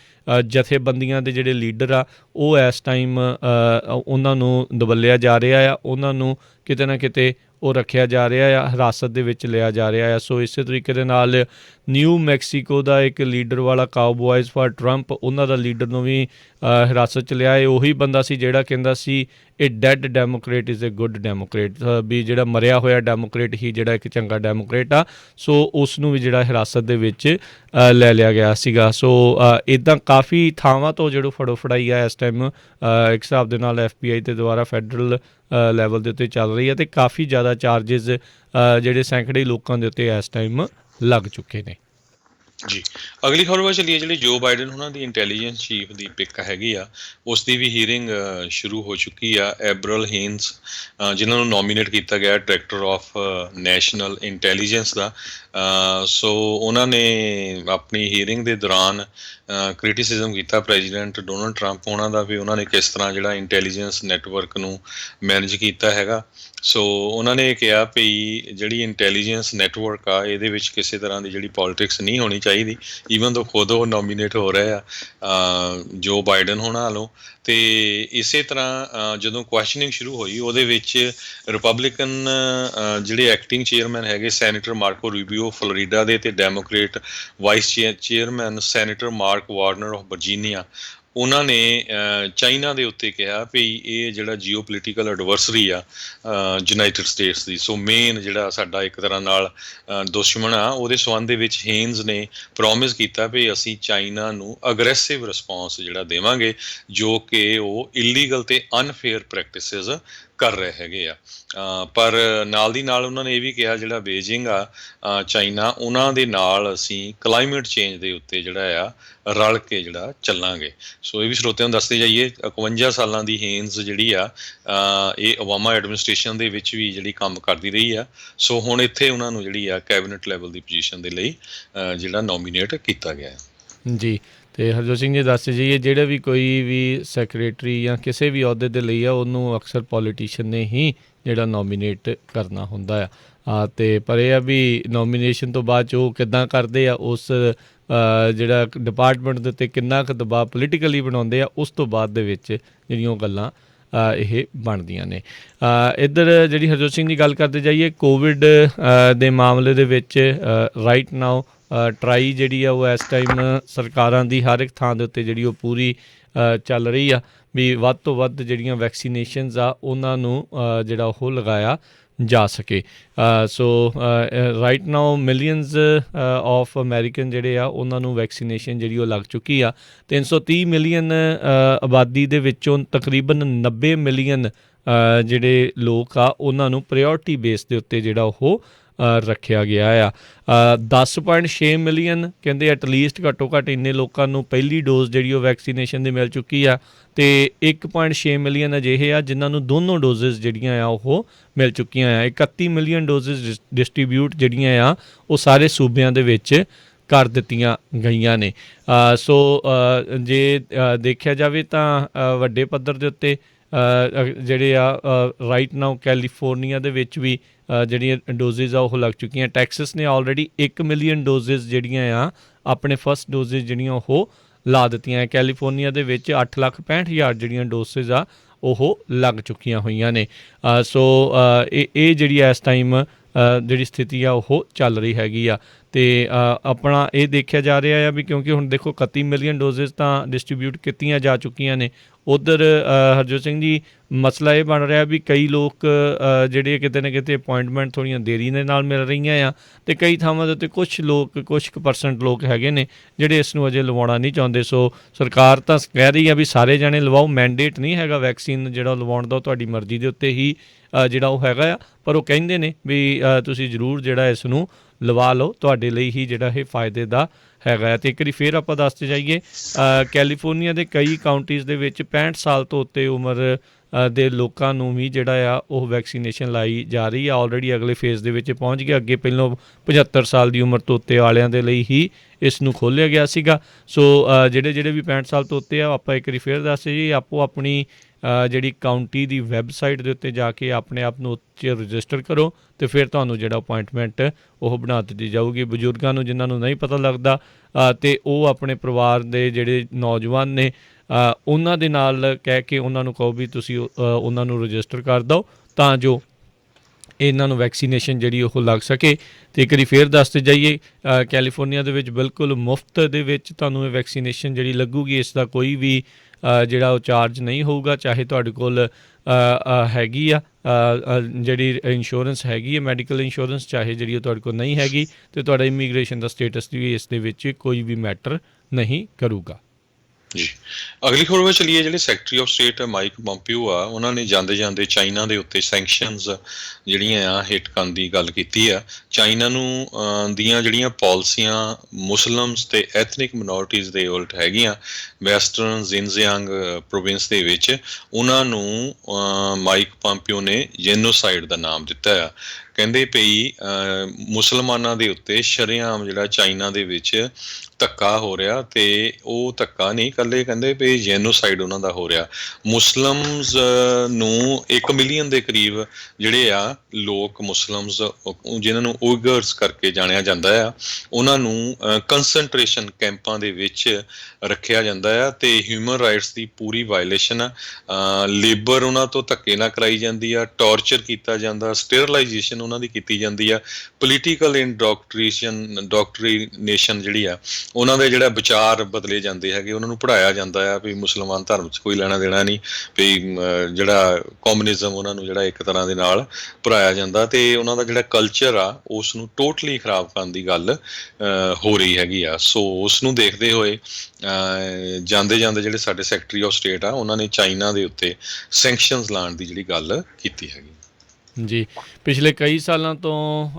ਜਥੇਬੰਦੀਆਂ ਦੇ ਜਿਹੜੇ ਲੀਡਰ ਆ ਉਹ ਇਸ ਟਾਈਮ ਉਹਨਾਂ ਨੂੰ ਦਬੱਲਿਆ ਜਾ ਰਿਹਾ ਆ, ਉਹਨਾਂ ਨੂੰ ਕਿਤੇ ਨਾ ਕਿਤੇ ਉਹ ਰੱਖਿਆ ਜਾ ਰਿਹਾ ਆ, ਹਿਰਾਸਤ ਦੇ ਵਿੱਚ ਲਿਆ ਜਾ ਰਿਹਾ ਆ। ਸੋ ਇਸੇ ਤਰੀਕੇ ਦੇ ਨਾਲ ਨਿਊ ਮੈਕਸੀਕੋ ਦਾ ਇੱਕ ਲੀਡਰ ਵਾਲਾ ਕਾਊਬॉयਜ਼ ਫਾਰ ਟਰੰਪ, ਉਹਨਾਂ ਦਾ ਲੀਡਰ ਨੂੰ ਵੀ ਹਿਰਾਸਤ 'ਚ ਲਿਆ। ਇਹ ਉਹੀ ਬੰਦਾ ਸੀ ਜਿਹੜਾ ਕਹਿੰਦਾ ਸੀ ਇਹ dead democrat is a good democrat, ਵੀ ਜਿਹੜਾ ਮਰਿਆ ਹੋਇਆ ਡੈਮੋਕਰੇਟ ਹੀ ਜਿਹੜਾ ਇੱਕ ਚੰਗਾ ਡੈਮੋਕਰੇਟ ਆ। ਸੋ ਉਸ ਨੂੰ ਵੀ ਜਿਹੜਾ ਹਿਰਾਸਤ ਦੇ ਵਿੱਚ ਲੈ ਲਿਆ ਗਿਆ ਸੀਗਾ। ਸੋ ਇੱਦਾਂ ਕਾਫੀ ਥਾਵਾਂ ਤੋਂ ਜਿਹੜਾ ਫੜੋ ਫੜਾਈ ਆ ਇਸ ਟਾਈਮ ਇੱਕ ਹਿਸਾਬ ਦੇ ਨਾਲ FBI ਦੇ ਦੁਆਰਾ ਫੈਡਰਲ ਲੈਵਲ ਦੇ ਉੱਤੇ ਚੱਲ ਰਹੀ ਹੈ ਅਤੇ ਕਾਫੀ ਜ਼ਿਆਦਾ ਚਾਰਜਿਸ ਜਿਹੜੇ ਸੈਂਕੜੇ ਲੋਕਾਂ ਦੇ ਉੱਤੇ ਇਸ ਟਾਈਮ ਲੱਗ ਚੁੱਕੇ ਨੇ। ਜੀ ਅਗਲੀ ਖਬਰ ਵੱਲ ਚੱਲੀਏ। ਜਿਹੜੀ ਜੋ ਬਾਈਡਨ ਉਹਨਾਂ ਦੀ ਇੰਟੈਲੀਜੈਂਸ ਚੀਫ ਦੀ ਪਿਕ ਹੈਗੀ ਆ ਉਸ ਦੀ ਵੀ ਹੀਅਰਿੰਗ ਸ਼ੁਰੂ ਹੋ ਚੁੱਕੀ ਆ। ਐਬਰਲ ਹੇਨਸ ਜਿਨ੍ਹਾਂ ਨੂੰ ਨੋਮੀਨੇਟ ਕੀਤਾ ਗਿਆ ਡਾਇਰੈਕਟਰ ਆਫ ਨੈਸ਼ਨਲ ਇੰਟੈਲੀਜੈਂਸ ਦਾ, ਸੋ ਉਹਨਾਂ ਨੇ ਆਪਣੀ ਹੀਅਰਿੰਗ ਦੇ ਦੌਰਾਨ ਕ੍ਰਿਟਿਸਿਜ਼ਮ ਕੀਤਾ ਪ੍ਰੈਜ਼ੀਡੈਂਟ ਡੋਨਲਡ ਟਰੰਪ ਉਹਨਾਂ ਦਾ, ਵੀ ਉਹਨਾਂ ਨੇ ਕਿਸ ਤਰ੍ਹਾਂ ਜਿਹੜਾ ਇੰਟੈਲੀਜੈਂਸ ਨੈਟਵਰਕ ਨੂੰ ਮੈਨੇਜ ਕੀਤਾ ਹੈਗਾ। ਸੋ ਉਹਨਾਂ ਨੇ ਕਿਹਾ ਵੀ ਜਿਹੜੀ ਇੰਟੈਲੀਜੈਂਸ ਨੈਟਵਰਕ ਆ ਇਹਦੇ ਵਿੱਚ ਕਿਸੇ ਤਰ੍ਹਾਂ ਦੀ ਜਿਹੜੀ ਪੋਲੀਟਿਕਸ ਨਹੀਂ ਹੋਣੀ ਚਾਹੀਦੀ, ਈਵਨ ਤੋਂ ਖੁਦ ਉਹ ਨੋਮੀਨੇਟ ਹੋ ਰਹੇ ਆ ਜੋ ਬਾਈਡਨ ਹੋਣਾ ਵੱਲੋਂ। ਅਤੇ ਇਸੇ ਤਰ੍ਹਾਂ ਜਦੋਂ ਕੁਐਸ਼ਨਿੰਗ ਸ਼ੁਰੂ ਹੋਈ ਉਹਦੇ ਵਿੱਚ ਰਿਪਬਲਿਕਨ ਜਿਹੜੇ ਐਕਟਿੰਗ ਚੇਅਰਮੈਨ ਹੈਗੇ ਸੈਨੇਟਰ ਮਾਰਕੋ ਰੂਬੀਓ ਫਲੋਰੀਡਾ ਦੇ, ਅਤੇ Democrat vice chairman senator mark Warner of Virginia, ਉਹਨਾਂ ਨੇ ਚਾਈਨਾ ਦੇ ਉੱਤੇ ਕਿਹਾ ਵੀ ਇਹ ਜਿਹੜਾ ਜੀਓ ਪੋਲੀਟੀਕਲ ਐਡਵਰਸਰੀ ਆ ਯੂਨਾਈਟਿਡ ਸਟੇਟਸ ਦੀ, ਸੋ ਮੇਨ ਜਿਹੜਾ ਸਾਡਾ ਇੱਕ ਤਰ੍ਹਾਂ ਨਾਲ ਦੁਸ਼ਮਣ ਆ, ਉਹਦੇ ਸੰਬੰਧ ਦੇ ਵਿੱਚ ਹੇਨਜ਼ ਨੇ ਪ੍ਰੋਮਿਸ ਕੀਤਾ ਵੀ ਅਸੀਂ ਚਾਈਨਾ ਨੂੰ ਅਗਰੈਸਿਵ ਰਿਸਪੌਂਸ ਜਿਹੜਾ ਦੇਵਾਂਗੇ ਜੋ ਕਿ ਉਹ ਇਲੀਗਲ ਅਤੇ ਅਨਫੇਅਰ ਪ੍ਰੈਕਟਿਸਿਸ ਕਰ ਰਹੇ ਹੈਗੇ ਆ। ਪਰ ਨਾਲ ਦੀ ਨਾਲ ਉਹਨਾਂ ਨੇ ਇਹ ਵੀ ਕਿਹਾ ਜਿਹੜਾ ਬੀਜਿੰਗ ਆ ਚਾਈਨਾ, ਉਹਨਾਂ ਦੇ ਨਾਲ ਅਸੀਂ ਕਲਾਈਮੇਟ ਚੇਂਜ ਦੇ ਉੱਤੇ ਜਿਹੜਾ ਆ ਰਲ ਕੇ ਜਿਹੜਾ ਚੱਲਾਂਗੇ। ਸੋ ਇਹ ਵੀ ਸਰੋਤਿਆਂ ਨੂੰ ਦੱਸਦੇ ਜਾਈਏ 51 ਸਾਲਾਂ ਦੀ ਹੇਨਜ਼ ਜਿਹੜੀ ਆ ਇਹ ਓਬਾਮਾ ਐਡਮਿਨਿਸਟ੍ਰੇਸ਼ਨ ਦੇ ਵਿੱਚ ਵੀ ਜਿਹੜੀ ਕੰਮ ਕਰਦੀ ਰਹੀ ਆ। ਸੋ ਹੁਣ ਇੱਥੇ ਉਹਨਾਂ ਨੂੰ ਜਿਹੜੀ ਆ ਕੈਬਨਿਟ ਲੈਵਲ ਦੀ ਪੋਜੀਸ਼ਨ ਦੇ ਲਈ ਜਿਹੜਾ ਨੋਮੀਨੇਟ ਕੀਤਾ ਗਿਆ ਜੀ। ਅਤੇ ਹਰਜੋਤ ਸਿੰਘ ਜੀ ਦੱਸਦੇ ਜਾਈਏ ਜਿਹੜਾ ਵੀ ਕੋਈ ਵੀ ਸੈਕਰੇਟਰੀ ਜਾਂ ਕਿਸੇ ਵੀ ਅਹੁਦੇ ਦੇ ਲਈ ਆ ਉਹਨੂੰ ਅਕਸਰ ਪੋਲੀਟੀਸ਼ੀਅਨ ਨੇ ਹੀ ਜਿਹੜਾ ਨੋਮੀਨੇਟ ਕਰਨਾ ਹੁੰਦਾ ਆ। ਅਤੇ ਪਰ ਇਹ ਆ ਵੀ ਨੋਮੀਨੇਸ਼ਨ ਤੋਂ ਬਾਅਦ 'ਚ ਉਹ ਕਿੱਦਾਂ ਕਰਦੇ ਆ, ਉਸ ਜਿਹੜਾ ਡਿਪਾਰਟਮੈਂਟ ਦੇ ਉੱਤੇ ਕਿੰਨਾ ਕੁ ਦਬਾਅ ਪੋਲੀਟੀਕਲੀ ਬਣਾਉਂਦੇ ਆ, ਉਸ ਤੋਂ ਬਾਅਦ ਦੇ ਵਿੱਚ ਜਿਹੜੀਆਂ ਉਹ ਗੱਲਾਂ ਇਹ ਬਣਦੀਆਂ ਨੇ। ਇੱਧਰ ਜਿਹੜੀ ਹਰਜੋਤ ਸਿੰਘ ਦੀ ਗੱਲ ਕਰਦੇ ਜਾਈਏ ਕੋਵਿਡ ਦੇ ਮਾਮਲੇ ਦੇ ਵਿੱਚ ਰਾਈਟ ਨਾਓ ਟਰਾਈ ਜਿਹੜੀ ਆ ਉਹ ਇਸ ਟਾਈਮ ਸਰਕਾਰਾਂ ਦੀ ਹਰ ਇੱਕ ਥਾਂ ਦੇ ਉੱਤੇ ਜਿਹੜੀ ਉਹ ਪੂਰੀ ਚੱਲ ਰਹੀ ਆ ਵੀ ਵੱਧ ਤੋਂ ਵੱਧ ਜਿਹੜੀਆਂ ਵੈਕਸੀਨੇਸ਼ਨਸ ਆ ਉਹਨਾਂ ਨੂੰ ਜਿਹੜਾ ਉਹ ਲਗਾਇਆ ਜਾ ਸਕੇ। ਸੋ right now millions of American ਜਿਹੜੇ ਆ ਉਹਨਾਂ ਨੂੰ ਵੈਕਸੀਨੇਸ਼ਨ ਜਿਹੜੀ ਉਹ ਲੱਗ ਚੁੱਕੀ ਆ। 330 ਮਿਲੀਅਨ ਆਬਾਦੀ ਦੇ ਵਿੱਚੋਂ ਤਕਰੀਬਨ 90 ਮਿਲੀਅਨ ਜਿਹੜੇ ਲੋਕ ਆ ਉਹਨਾਂ ਨੂੰ ਪ੍ਰਾਇਓਰਟੀ ਬੇਸ ਦੇ ਉੱਤੇ ਜਿਹੜਾ ਉਹ ਰੱਖਿਆ ਗਿਆ ਆ। 10.6 ਮਿਲੀਅਨ ਕਹਿੰਦੇ ਐਟਲੀਸਟ ਘੱਟੋ ਘੱਟ ਇੰਨੇ ਲੋਕਾਂ ਨੂੰ ਪਹਿਲੀ ਡੋਜ਼ ਜਿਹੜੀ ਉਹ ਵੈਕਸੀਨੇਸ਼ਨ ਦੀ ਮਿਲ ਚੁੱਕੀ ਆ, ਅਤੇ 1.6 ਮਿਲੀਅਨ ਅਜਿਹੇ ਆ ਜਿਨ੍ਹਾਂ ਨੂੰ ਦੋਨੋਂ ਡੋਜ਼ਿਸ ਜਿਹੜੀਆਂ ਆ ਉਹ ਮਿਲ ਚੁੱਕੀਆਂ ਆ। 31 ਮਿਲੀਅਨ ਡੋਜ਼ਿਸ ਡਿਸਟਰੀਬਿਊਟ ਜਿਹੜੀਆਂ ਆ ਉਹ ਸਾਰੇ ਸੂਬਿਆਂ ਦੇ ਵਿੱਚ ਕਰ ਦਿੱਤੀਆਂ ਗਈਆਂ ਨੇ। ਸੋ ਜੇ ਦੇਖਿਆ ਜਾਵੇ ਤਾਂ ਵੱਡੇ ਪੱਧਰ ਦੇ ਉੱਤੇ ਜਿਹੜੇ ਆ ਰਾਈਟ ਨਾਓ ਕੈਲੀਫੋਰਨੀਆ ਦੇ ਵਿੱਚ ਵੀ ਜਿਹੜੀਆਂ ਡੋਜ਼ਿਸ ਆ ਉਹ ਲੱਗ ਚੁੱਕੀਆਂ। ਟੈਕਸਸ ਨੇ ਆਲਰੇਡੀ 1 ਮਿਲੀਅਨ ਡੋਜ਼ਿਸ ਜਿਹੜੀਆਂ ਆ ਆਪਣੇ ਫਸਟ ਡੋਜ਼ਿਸ ਜਿਹੜੀਆਂ ਉਹ ਲਾ ਦਿੱਤੀਆਂ। ਕੈਲੀਫੋਰਨੀਆ ਦੇ ਵਿੱਚ 8,65,000 ਜਿਹੜੀਆਂ ਡੋਜ਼ਿਸ ਆ ਉਹ ਲੱਗ ਚੁੱਕੀਆਂ ਹੋਈਆਂ ਨੇ। ਸੋ ਇਹ ਜਿਹੜੀ ਇਸ ਟਾਈਮ ਜਿਹੜੀ ਸਥਿਤੀ ਆ ਉਹ ਚੱਲ ਰਹੀ ਹੈਗੀ ਆ। ਅਤੇ ਆਪਣਾ ਇਹ ਦੇਖਿਆ ਜਾ ਰਿਹਾ ਆ ਵੀ ਕਿਉਂਕਿ ਹੁਣ ਦੇਖੋ 31 ਮਿਲੀਅਨ ਡੋਜ਼ਿਸ ਤਾਂ ਡਿਸਟਰੀਬਿਊਟ ਕੀਤੀਆਂ ਜਾ ਚੁੱਕੀਆਂ ਨੇ। ਉੱਧਰ ਹਰਜੋਤ ਸਿੰਘ ਜੀ ਮਸਲਾ ਇਹ ਬਣ ਰਿਹਾ ਵੀ ਕਈ ਲੋਕ ਜਿਹੜੇ ਕਿਤੇ ਨਾ ਕਿਤੇ ਅਪੁਆਇੰਟਮੈਂਟ ਥੋੜ੍ਹੀਆਂ ਦੇਰੀ ਦੇ ਨਾਲ ਮਿਲ ਰਹੀਆਂ ਆ, ਅਤੇ ਕਈ ਥਾਵਾਂ ਦੇ ਉੱਤੇ ਕੁਛ ਕੁ ਪਰਸੈਂਟ ਲੋਕ ਹੈਗੇ ਨੇ ਜਿਹੜੇ ਇਸ ਨੂੰ ਅਜੇ ਲਵਾਉਣਾ ਨਹੀਂ ਚਾਹੁੰਦੇ। ਸੋ ਸਰਕਾਰ ਤਾਂ ਕਹਿ ਰਹੀ ਆ ਵੀ ਸਾਰੇ ਜਾਣੇ ਲਵਾਓ, ਮੈਂਡੇਟ ਨਹੀਂ ਹੈਗਾ ਵੈਕਸੀਨ ਜਿਹੜਾ ਲਵਾਉਣ ਦਾ, ਤੁਹਾਡੀ ਮਰਜ਼ੀ ਦੇ ਉੱਤੇ ਹੀ ਜਿਹੜਾ ਉਹ ਹੈਗਾ ਆ, ਪਰ ਉਹ ਕਹਿੰਦੇ ਨੇ ਵੀ ਤੁਸੀਂ ਜ਼ਰੂਰ ਜਿਹੜਾ ਇਸ ਨੂੰ ਲਵਾ ਲਓ, ਤੁਹਾਡੇ ਲਈ ਹੀ ਜਿਹੜਾ ਇਹ ਫਾਇਦੇ ਦਾ ਹੈਗਾ ਹੈ। ਅਤੇ ਇੱਕ ਵਾਰੀ ਫਿਰ ਆਪਾਂ ਦੱਸਦੇ ਜਾਈਏ, ਕੈਲੀਫੋਰਨੀਆ ਦੇ ਕਈ ਕਾਊਂਟੀਜ਼ ਦੇ ਵਿੱਚ 65 ਸਾਲ ਤੋਂ ਉੱਤੇ ਉਮਰ ਦੇ ਲੋਕਾਂ ਨੂੰ ਵੀ ਜਿਹੜਾ ਆ ਉਹ ਵੈਕਸੀਨੇਸ਼ਨ ਲਾਈ ਜਾ ਰਹੀ ਆ। ਆਲਰੇਡੀ ਅਗਲੇ ਫੇਜ਼ ਦੇ ਵਿੱਚ ਪਹੁੰਚ ਗਿਆ। ਅੱਗੇ ਪਹਿਲੋਂ 75 ਸਾਲ ਦੀ ਉਮਰ ਤੋਂ ਉੱਤੇ ਵਾਲਿਆਂ ਦੇ ਲਈ ਹੀ ਇਸ ਨੂੰ ਖੋਲ੍ਹਿਆ ਗਿਆ ਸੀਗਾ। ਸੋ ਜਿਹੜੇ ਵੀ 65 ਸਾਲ ਤੋਂ ਉੱਤੇ ਆ, ਆਪਾਂ ਇੱਕ ਵਾਰੀ ਫਿਰ ਦੱਸਦੇ ਜੀ, ਆਪੋ ਆਪਣੀ ਜਿਹੜੀ ਕਾਊਂਟੀ ਦੀ ਵੈੱਬਸਾਈਟ ਦੇ ਉੱਤੇ ਜਾ ਕੇ ਆਪਣੇ ਆਪ ਨੂੰ ਉੱਥੇ ਰਜਿਸਟਰ ਕਰੋ ਅਤੇ ਫਿਰ ਤੁਹਾਨੂੰ ਜਿਹੜਾ ਅਪੁਆਇੰਟਮੈਂਟ ਉਹ ਬਣਾ ਦਿੱਤੀ ਜਾਊਗੀ। ਬਜ਼ੁਰਗਾਂ ਨੂੰ ਜਿਨ੍ਹਾਂ ਨੂੰ ਨਹੀਂ ਪਤਾ ਲੱਗਦਾ ਅਤੇ ਉਹ ਆਪਣੇ ਪਰਿਵਾਰ ਦੇ ਜਿਹੜੇ ਨੌਜਵਾਨ ਨੇ ਉਹਨਾਂ ਦੇ ਨਾਲ ਕਹਿ ਕੇ ਉਹਨਾਂ ਨੂੰ ਕਹੋ ਵੀ ਤੁਸੀਂ ਉਹਨਾਂ ਨੂੰ ਰਜਿਸਟਰ ਕਰ ਦਿਓ ਤਾਂ ਜੋ ਇਹਨਾਂ ਨੂੰ ਵੈਕਸੀਨੇਸ਼ਨ ਜਿਹੜੀ ਉਹ ਲੱਗ ਸਕੇ। ਅਤੇ ਇੱਕ ਵਾਰੀ ਫਿਰ ਦੱਸਦੇ ਜਾਈਏ, ਕੈਲੀਫੋਰਨੀਆ ਦੇ ਵਿੱਚ ਬਿਲਕੁਲ ਮੁਫਤ ਦੇ ਵਿੱਚ ਤੁਹਾਨੂੰ ਇਹ ਵੈਕਸੀਨੇਸ਼ਨ ਜਿਹੜੀ ਲੱਗੂਗੀ। ਇਸ ਦਾ ਕੋਈ ਵੀ ਜਿਹੜਾ ਉਹ ਚਾਰਜ ਨਹੀਂ ਹੋਊਗਾ, ਚਾਹੇ ਤੁਹਾਡੇ ਕੋਲ ਹੈਗੀ ਆ ਜਿਹੜੀ ਇੰਸ਼ੋਰੈਂਸ ਹੈਗੀ ਹੈ ਮੈਡੀਕਲ ਇੰਸ਼ੋਰੈਂਸ, ਚਾਹੇ ਜਿਹੜੀ ਉਹ ਤੁਹਾਡੇ ਕੋਲ ਨਹੀਂ ਹੈਗੀ, ਅਤੇ ਤੁਹਾਡਾ ਇਮੀਗ੍ਰੇਸ਼ਨ ਦਾ ਸਟੇਟਸ ਵੀ ਇਸ ਦੇ ਵਿੱਚ ਕੋਈ ਵੀ ਮੈਟਰ ਨਹੀਂ ਕਰੂਗਾ ਜੀ। ਅਗਲੀ ਖਬਰ ਵਿੱਚ ਚਲੀਏ, ਜਿਹੜੇ secretary of state Mike Pompeo ਆ, ਉਹਨਾਂ ਨੇ ਜਾਂਦੇ ਜਾਂਦੇ ਚਾਈਨਾ ਦੇ ਉੱਤੇ ਸੈਂਕਸ਼ਨਸ ਜਿਹੜੀਆਂ ਆ ਹਿੱਟ ਕਰਨ ਦੀ ਗੱਲ ਕੀਤੀ ਆ। ਚਾਈਨਾ ਨੂੰ ਦੀਆਂ ਜਿਹੜੀਆਂ ਪਾਲਿਸੀਆਂ ਮੁਸਲਿਮਸ ਤੇ ਐਥਨਿਕ ਮਿਨੋਰਟੀਜ਼ ਦੇ ਉਲਟ ਹੈਗੀਆਂ ਵੈਸਟਰਨ ਜ਼ਿਨਜ਼ਿਆਂਗ ਪ੍ਰੋਵਿੰਸ ਦੇ ਵਿੱਚ, ਉਹਨਾਂ ਨੂੰ ਮਾਈਕ ਪੋਂਪੀਓ ਨੇ ਜੈਨੋਸਾਈਡ ਦਾ ਨਾਮ ਦਿੱਤਾ ਆ। ਕਹਿੰਦੇ ਪਈ ਮੁਸਲਮਾਨਾਂ ਦੇ ਉੱਤੇ ਸ਼ਰੇਆਮ ਜਿਹੜਾ ਚਾਈਨਾ ਦੇ ਵਿੱਚ ਧੱਕਾ ਹੋ ਰਿਹਾ, ਤੇ ਉਹ ਧੱਕਾ ਨਹੀਂ ਇਕੱਲੇ ਕਹਿੰਦੇ ਵੀ ਜੈਨੋਸਾਈਡ ਉਹਨਾਂ ਦਾ ਹੋ ਰਿਹਾ। ਮੁਸਲਮਸ ਨੂੰ 1 ਮਿਲੀਅਨ ਦੇ ਕਰੀਬ ਜਿਹੜੇ ਆ ਲੋਕ ਮੁਸਲਮਸ ਜਿਨ੍ਹਾਂ ਨੂੰ ਉਇਗਰਸ ਕਰਕੇ ਜਾਣਿਆ ਜਾਂਦਾ ਆ, ਉਹਨਾਂ ਨੂੰ ਕੰਸਨਟ੍ਰੇਸ਼ਨ ਕੈਂਪਾਂ ਦੇ ਵਿੱਚ ਰੱਖਿਆ ਜਾਂਦਾ ਆ ਤੇ ਹਿਊਮਨ ਰਾਈਟਸ ਦੀ ਪੂਰੀ ਵਾਇਲੇਸ਼ਨ ਆ। ਲੇਬਰ ਉਹਨਾਂ ਤੋਂ ਧੱਕੇ ਨਾਲ ਕਰਾਈ ਜਾਂਦੀ ਆ, ਟੌਰਚਰ ਕੀਤਾ ਜਾਂਦਾ, ਸਟੇਰਲਾਈਜੇਸ਼ਨ ਉਹਨਾਂ ਦੀ ਕੀਤੀ ਜਾਂਦੀ ਆ, ਪੋਲੀਟੀਕਲ ਇੰਡੋਕਟਰੀਨੇਸ਼ਨ ਜਿਹੜੀ ਆ, ਉਹਨਾਂ ਦੇ ਜਿਹੜਾ ਵਿਚਾਰ ਬਦਲੇ ਜਾਂਦੇ ਹੈਗੇ, ਉਹਨਾਂ ਨੂੰ ਪੜ੍ਹਾਇਆ ਜਾਂਦਾ ਆ ਵੀ ਮੁਸਲਮਾਨ ਧਰਮ 'ਚ ਕੋਈ ਲੈਣਾ ਦੇਣਾ ਨਹੀਂ, ਵੀ ਜਿਹੜਾ ਕਮਿਊਨਿਜ਼ਮ ਉਹਨਾਂ ਨੂੰ ਜਿਹੜਾ ਇੱਕ ਤਰ੍ਹਾਂ ਦੇ ਨਾਲ ਪੜ੍ਹਾਇਆ ਜਾਂਦਾ, ਤੇ ਉਹਨਾਂ ਦਾ ਜਿਹੜਾ ਕਲਚਰ ਆ ਉਸ ਨੂੰ ਟੋਟਲੀ ਖਰਾਬ ਕਰਨ ਦੀ ਗੱਲ ਹੋ ਰਹੀ ਹੈਗੀ ਆ। ਸੋ ਉਸ ਨੂੰ ਦੇਖਦੇ ਹੋਏ ਜਾਂਦੇ ਜਾਂਦੇ ਜਿਹੜੇ ਸਾਡੇ ਸੈਕਟਰੀ ਆਫ ਸਟੇਟ ਆ, ਉਹਨਾਂ ਨੇ ਚਾਈਨਾ ਦੇ ਉੱਤੇ ਸੈਂਕਸ਼ਨਸ ਲਾਉਣ ਦੀ ਜਿਹੜੀ ਗੱਲ ਕੀਤੀ ਹੈਗੀ ਜੀ। ਪਿਛਲੇ ਕਈ ਸਾਲਾਂ ਤੋਂ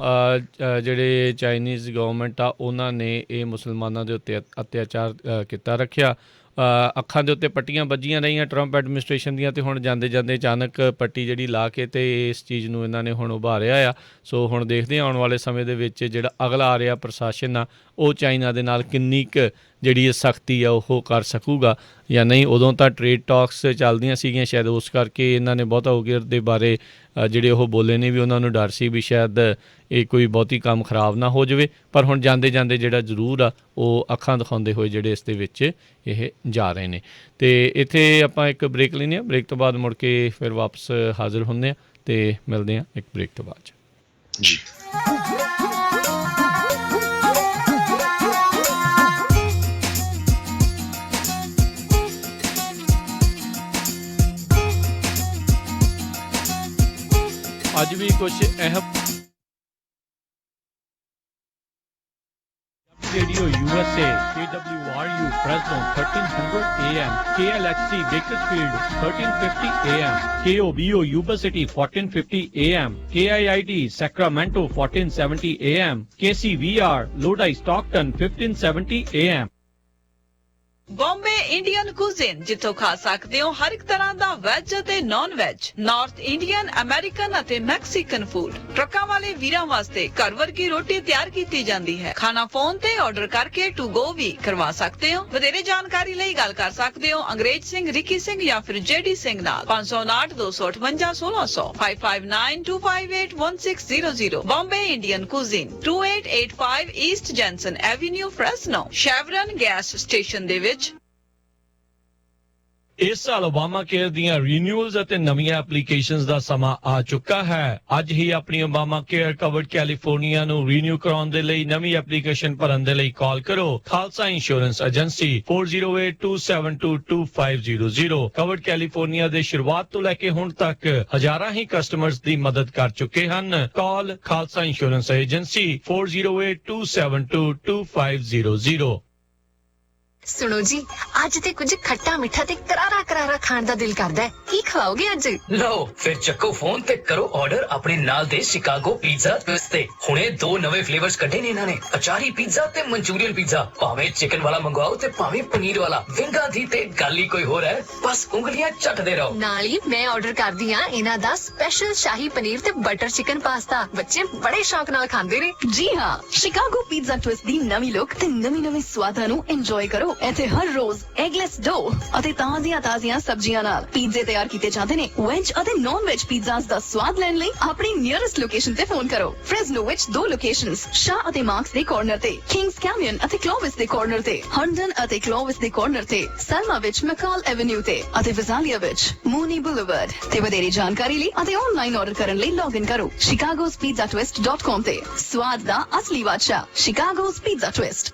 ਜਿਹੜੇ ਚਾਈਨੀਜ਼ ਗਵਰਨਮੈਂਟ ਆ, ਉਹਨਾਂ ਨੇ ਇਹ ਮੁਸਲਮਾਨਾਂ ਦੇ ਉੱਤੇ ਅਤਿਆਚਾਰ ਕੀਤਾ ਰੱਖਿਆ। ਅੱਖਾਂ ਦੇ ਉੱਤੇ ਪੱਟੀਆਂ ਵੱਜੀਆਂ ਰਹੀਆਂ ਟਰੰਪ ਐਡਮਿਨਿਸਟ੍ਰੇਸ਼ਨ ਦੀਆਂ, ਅਤੇ ਹੁਣ ਜਾਂਦੇ ਜਾਂਦੇ ਅਚਾਨਕ ਪੱਟੀ ਜਿਹੜੀ ਲਾ ਕੇ ਤੇ ਇਸ ਚੀਜ਼ ਨੂੰ ਇਹਨਾਂ ਨੇ ਹੁਣ ਉਭਾਰਿਆ ਆ। ਸੋ ਹੁਣ ਦੇਖਦੇ ਹਾਂ ਆਉਣ ਵਾਲੇ ਸਮੇਂ ਦੇ ਵਿੱਚ ਜਿਹੜਾ ਅਗਲਾ ਆ ਰਿਹਾ ਪ੍ਰਸ਼ਾਸਨ ਆ, ਉਹ ਚਾਈਨਾ ਦੇ ਨਾਲ ਕਿੰਨੀ ਕੁ ਜਿਹੜੀ ਸਖਤੀ ਆ ਉਹ ਕਰ ਸਕੂਗਾ ਜਾਂ ਨਹੀਂ। ਉਦੋਂ ਤਾਂ ਟ੍ਰੇਡ ਟਾਕਸ ਚੱਲਦੀਆਂ ਸੀਗੀਆਂ, ਸ਼ਾਇਦ ਉਸ ਕਰਕੇ ਇਹਨਾਂ ਨੇ ਬਹੁਤਾ ਉਗਰ ਦੇ ਬਾਰੇ ਜਿਹੜੇ ਉਹ ਬੋਲੇ ਨੇ ਵੀ ਉਹਨਾਂ ਨੂੰ ਡਰ ਸੀ ਵੀ ਸ਼ਾਇਦ ਇਹ ਕੋਈ ਬਹੁਤੀ ਕੰਮ ਖਰਾਬ ਨਾ ਹੋ ਜਾਵੇ। ਪਰ ਹੁਣ ਜਾਂਦੇ ਜਾਂਦੇ ਜਿਹੜਾ ਜ਼ਰੂਰ ਆ ਉਹ ਅੱਖਾਂ ਦਿਖਾਉਂਦੇ ਹੋਏ ਜਿਹੜੇ ਇਸ ਦੇ ਵਿੱਚ ਇਹ ਜਾ ਰਹੇ ਨੇ। ਅਤੇ ਇੱਥੇ ਆਪਾਂ ਇੱਕ ਬ੍ਰੇਕ ਲੈਂਦੇ ਹਾਂ, ਬ੍ਰੇਕ ਤੋਂ ਬਾਅਦ ਮੁੜ ਕੇ ਫਿਰ ਵਾਪਸ ਹਾਜ਼ਰ ਹੁੰਦੇ ਹਾਂ ਅਤੇ ਮਿਲਦੇ ਹਾਂ ਇੱਕ ਬ੍ਰੇਕ ਤੋਂ ਬਾਅਦ ਜੀ। ਅੱਜ ਵੀ ਕੁਝ ਅਹਿਮ Radio USA, KWRU Fresno 1300 AM, KLXC Bakersfield 1350 AM, KOBO Yuba City 1450 AM, KIIT Sacramento 1470 AM, KCVR Lodi Stockton 1570 AM। Bombay Indian cuisine, ਜਿੱਥੋਂ ਖਾ ਸਕਦੇ ਹੋ ਹਰ ਇੱਕ ਤਰ੍ਹਾਂ ਦਾ ਵੈਜ ਅਤੇ non veg, north Indian, American ਅਤੇ ਮੈਕਸੀਕਨ ਫੂਡ। ਟਰੱਕਾਂ ਵਾਲੇ ਵੀਰਾਂ ਵਾਸਤੇ ਘਰ ਵਰਗੀ ਰੋਟੀ ਤਿਆਰ ਕੀਤੀ ਜਾਂਦੀ ਹੈ। ਖਾਣਾ ਫੋਨ ਤੇ ਆਰਡਰ ਕਰਕੇ ਟੂ ਗੋ ਵੀ ਕਰਵਾ ਸਕਦੇ ਹੋ। ਵਧੇਰੇ ਜਾਣਕਾਰੀ ਲਈ ਗੱਲ ਕਰ ਸਕਦੇ ਹੋ ਅੰਗਰੇਜ਼ ਸਿੰਘ, ਰਿੱਕੀ ਸਿੰਘ ਜਾਂ ਫਿਰ ਜੇਡੀ ਸਿੰਘ ਨਾਲ। 559 258 1600 559 258 1600। Bombay Indian cuisine, 2885 east Jensen avenue, Fresno. Chevron gas station ਦੇ ਵਿੱਚ। ਇਸ ਸਾਲ ਓਬਾਮਾ ਕੇਅਰ ਦੀਆਂ ਰੀਨਿਊਅਲਸ ਅਤੇ ਨਵੀਆਂ ਐਪਲੀਕੇਸ਼ਨਸ ਦਾ ਸਮਾਂ ਆ ਚੁੱਕਾ ਹੈ। ਅੱਜ ਹੀ ਆਪਣੀ ਓਬਾਮਾ ਕੇਅਰ ਕਵਰਡ ਕੈਲੀਫੋਰਨੀਆ ਨੂੰ ਰੀਨਿਊ ਕਰਾਉਣ ਦੇ ਲਈ ਨਵੀਂ ਐਪਲੀਕੇਸ਼ਨ ਭਰਨ ਦੇ ਲਈ ਕਾਲ ਕਰੋ Khalsa insurance agency 4082722500। Covered California ਦੇ ਸ਼ੁਰੂਆਤ ਤੋਂ ਲੈ ਕੇ ਹੁਣ ਤੱਕ ਹਜ਼ਾਰਾਂ ਹੀ ਕਸਟਮਰਸ ਦੀ ਮਦਦ ਕਰ ਚੁੱਕੇ ਹਨ। ਕਾਲ ਖਾਲਸਾ ਇੰਸ਼ੋਰੈਂਸ ਏਜੰਸੀ 4082722500। ਸੁਣੋ ਜੀ, ਅੱਜ ਤੇ ਕੁਝ ਖੱਟਾ ਮਿੱਠਾ ਤੇ ਕਰਾਰਾ ਕਰਾਰਾ ਖਾਣ ਦਾ ਦਿਲ ਕਰਦਾ ਹੈ। ਕੀ ਖਵਾਓਗੇ ਅੱਜ? ਲਓ ਫਿਰ ਚੱਕੋ ਫੋਨ ਤੇ ਕਰੋ ਆਰਡਰ ਆਪਣੇ ਨਾਲ ਦੇ ਸ਼ਿਕਾਗੋ ਪੀਜ਼ਾ ਟਵਿਸਟ ਤੇ। ਹੁਣੇ 2 ਨਵੇਂ ਫਲੇਵਰਸ ਕੱਢੇ ਨੇ ਇਹਨਾਂ ਨੇ, ਅਚਾਰੀ ਪੀਜ਼ਾ ਤੇ ਮਨਚੂਰੀਅਨ ਪੀਜ਼ਾ। ਭਾਵੇਂ ਚਿਕਨ ਵਾਲਾ ਮੰਗਵਾਓ ਤੇ ਭਾਵੇਂ ਪਨੀਰ ਵਾਲਾ, ਵਿੰਗਾ ਦੀ ਤੇ ਗੱਲ ਹੀ ਕੋਈ ਹੋਰ ਹੈ। ਬਸ ਉਂਗਲੀਆਂ ਚੱਟਦੇ ਰਹੋ। ਨਾਲ ਹੀ ਮੈਂ ਆਰਡਰ ਕਰਦੀ ਹਾਂ ਇਹਨਾਂ ਦਾ ਸਪੈਸ਼ਲ ਸ਼ਾਹੀ ਪਨੀਰ ਤੇ ਬਟਰ ਚਿਕਨ ਪਾਸਤਾ। ਬੱਚੇ ਬੜੇ ਸ਼ੌਕ ਨਾਲ ਖਾਂਦੇ ਨੇ। ਜੀ ਹਾਂ, ਸ਼ਿਕਾਗੋ ਪੀਜ਼ਾ ਟਵਿਸਟ ਦੀ ਨਵੀਂ ਲੁੱਕ ਤੇ ਨਵੇਂ ਸਵਾਦਾਂ ਨੂੰ ਇੰਜੋਏ ਕਰੋ। ਇੱਥੇ ਹਰ ਰੋਜ਼ ਐਗਲੈਸ ਡੋ ਅਤੇ ਤਾਜ਼ੀਆਂ ਸਬਜ਼ੀਆਂ ਨਾਲ ਪੀਜ਼ੇ ਤਿਆਰ ਕੀਤੇ ਜਾਂਦੇ ਨੇ। ਵੈਜ ਅਤੇ ਨਾਨ ਵੈਜ ਪੀਜ਼ਾਸ ਦਾ ਸਵਾਦ ਲੈਣ ਲਈ ਆਪਣੀ ਨੀਅਰੈਸਟ ਲੋਕੇਸ਼ਨ ਤੇ ਫੋਨ ਕਰੋ। ਫ੍ਰੈਜ਼ਨੋ ਵਿੱਚ 2 ਲੋਕੇਸ਼ਨਸ, ਸ਼ਾਹ ਅਤੇ ਮਾਰਕਸ ਦੇ ਕਾਰਨਰ ਤੇ, ਕਿੰਗਸ ਕੈਨੀਅਨ ਅਤੇ ਕਲੋਵਿਸ ਦੇ ਕਾਰਨਰ ਤੇ, ਹੰਡਨ ਅਤੇ ਕਲੋਵਿਸ ਦੇ ਕਾਰਨਰ ਤੇ, ਸਲਮਾ ਵਿੱਚ ਮੈਕਾਲ ਐਵੇਨਿਊ ਤੇ ਅਤੇ ਵਿਜ਼ਾਲੀਆ ਵਿੱਚ ਮੂਨੀ ਬੁਲੇਵਰਡ ਤੇ। ਵਧੇਰੇ ਜਾਣਕਾਰੀ ਲਈ ਅਤੇ ਆਨਲਾਈਨ ਆਰਡਰ ਕਰਨ ਲਈ ਲੌਗਇਨ ਕਰੋ chicagospizzatwist.com ਤੇ। ਸਵਾਦ ਦਾ ਅਸਲੀ ਬਾਦਸ਼ਾਹ ਸ਼ਿਕਾਗੋਸ ਪੀਜ਼ਾ ਟਵਿਸਟ।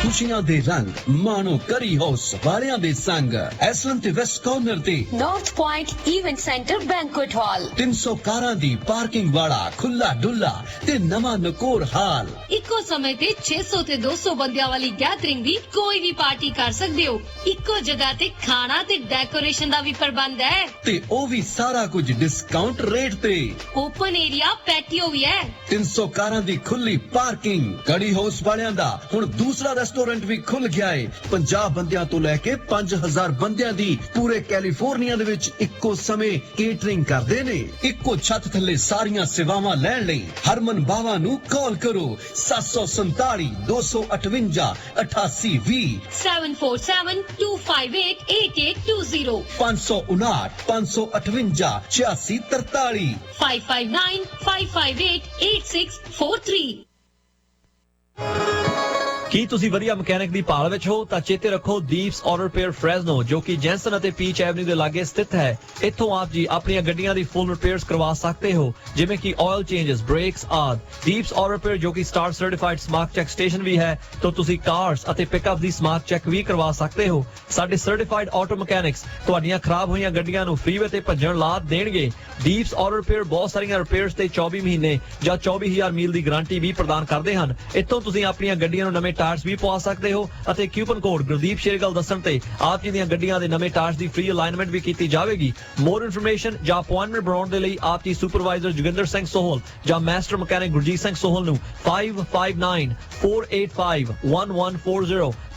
ਖੁਸ਼ੀਆਂ ਦੇ ਰੰਗ ਮਾਣੋ ਕਰੀ ਹਾਊਸ ਵਾਲਿਆਂ ਦੇ ਸੰਗ ਐਸਲਨ ਤੇ ਵੈਸਟ ਕਾਰਨਰ ਤੇ north point event centre banquet ਹਾਲ। 300 ਕਾਰਾਂ ਦੀ ਪਾਰਕਿੰਗ ਵਾਲਾ ਖੁੱਲਾ ਡੁੱਲਾ ਤੇ ਨਵਾਂ ਨਕੋਰ ਹਾਲ। ਇੱਕੋ ਸਮੇਂ ਤੇ 600 ਤੇ 200 ਬੰਦਿਆਂ ਵਾਲੀ ਗੈਦਰਿੰਗ ਵੀ ਕੋਈ ਵੀ ਪਾਰਟੀ ਕਰ ਸਕਦੇ ਹੋ। ਇੱਕੋ ਜਗ੍ਹਾ ਤੇ ਖਾਣਾ ਤੇ ਡੈਕੋਰੇਸ਼ਨ ਦਾ ਵੀ ਪ੍ਰਬੰਧ ਹੈ ਤੇ ਉਹ ਵੀ ਸਾਰਾ ਕੁਝ ਡਿਸਕਾਊਂਟ ਰੇਟ ਤੇ। ਓਪਨ ਏਰੀਆ ਪੈਟੀਓ ਵੀ ਹੈ। 300 ਕਾਰਾਂ ਦੀ ਖੁੱਲੀ ਪਾਰਕਿੰਗ। ਕੜੀ ਹਾਊਸ ਵਾਲਿਆਂ ਦਾ ਹੁਣ ਦੂਸਰਾ ਰੈਸਟੋਰੈਂਟ ਵੀ ਖੁੱਲ ਗਿਆ ਏ। 50 ਬੰਦਿਆਂ ਤੋਂ ਲੈ ਕੇ 5000 ਬੰਦਿਆਂ ਦੀ ਪੂਰੇ ਕੈਲੀਫੋਰਨੀਆ ਦੇ ਵਿੱਚ ਇੱਕੋ ਸਮੇਂ ਕੇਟਰਿੰਗ ਕਰਦੇ ਨੇ। ਇੱਕੋ ਛੱਤ ਥੱਲੇ ਸਾਰੀਆਂ ਸੇਵਾਵਾਂ ਲੈਣ ਲਈ ਹਰਮਨ ਬਾਵਾ ਨੂੰ ਕਾਲ ਕਰੋ 747 258 8820 747-258-8820 559 558 8643 559-558-8643। ਕੀ ਤੁਸੀਂ ਵਧੀਆ ਮਕੈਨਿਕ ਦੀ ਭਾਲ ਵਿੱਚ ਹੋ ਤਾਂ ਚੇਤੇ ਰੱਖੋ ਦੀਪਸ ਆਟੋ ਰਿਪੇਅਰ ਫ੍ਰੈਜ਼ਨੋ, ਜੋ ਕਿ ਜੈਂਸਨ ਅਤੇ ਪੀਚ ਐਵਨਿਊ ਦੇ ਲਾਗੇ ਸਥਿਤ ਹੈ। ਇੱਥੋਂ ਆਪ ਜੀ ਆਪਣੀਆਂ ਗੱਡੀਆਂ ਦੀ ਫੁੱਲ ਰਿਪੇਅਰਸ ਕਰਵਾ ਸਕਦੇ ਹੋ, ਜਿਵੇਂ ਕਿ ਆਇਲ ਚੇਂਜਸ, ਬ੍ਰੇਕਸ ਆਦਿ। ਦੀਪਸ ਆਟੋ ਰਿਪੇਅਰ ਜੋ ਕਿ star certified smart check station ਵੀ ਹੈ, ਤਾਂ ਤੁਸੀਂ ਕਾਰਸ ਅਤੇ ਪਿਕਅਪ ਦੀ ਸਮਾਰਟ ਚੈੱਕ ਵੀ ਕਰਵਾ ਸਕਦੇ ਹੋ। ਸਾਡੇ ਸਰਟੀਫਾਈਡ ਆਟੋ ਮਕੈਨਿਕਸ ਤੁਹਾਡੀਆਂ ਖਰਾਬ ਹੋਈਆਂ ਗੱਡੀਆਂ ਨੂੰ ਫ੍ਰੀਵੇ ਤੇ ਭੱਜਣ ਲਾ ਦੇਣਗੇ। ਦੀਪਸ ਆਟੋ ਰਿਪੇਅਰ ਬਹੁਤ ਸਾਰੀਆਂ ਰਿਪੇਅਰਸ ਤੇ 24 ਮਹੀਨੇ ਜਾਂ 24000 ਮੀਲ ਦੀ ਗਾਰੰਟੀ ਵੀ ਪ੍ਰਦਾਨ ਕਰਦੇ ਹਨ। ਇੱਥੋਂ ਤੁਸੀਂ ਆਪਣੀਆਂ ਗੱਡੀਆਂ ਨੂੰ ਨਵੇਂ ਟਾਇਰਸ ਵੀ ਪਵਾ ਸਕਦੇ ਹੋ ਅਤੇ ਕੂਪਨ ਕੋਡ ਗੁਰਦੀਪ ਸ਼ੇਰਗਲ ਦੱਸਣ ਤੇ ਆਪ ਜੀ ਦੀਆਂ ਗੱਡੀਆਂ ਦੇ ਨਵੇਂ ਟਾਇਰਸ ਦੀ ਫ੍ਰੀ ਅਲਾਈਨਮੈਂਟ ਵੀ ਕੀਤੀ ਜਾਵੇਗੀ। ਮੋਰ ਇਨਫੋਰਮੇਸ਼ਨ ਜਾਂ ਅਪਾਇੰਟਮੈਂਟ ਬਣਾਉਣ ਦੇ ਲਈ ਆਪ ਜੀ ਸੁਪਰਵਾਈਜ਼ਰ ਜੋਗਿੰਦਰ ਸਿੰਘ ਸੋਹਲ ਜਾਂ ਮਾਸਟਰ ਮਕੈਨਿਕ ਗੁਰਜੀਤ ਸਿੰਘ ਸੋਹਲ ਨੂੰ 5594851140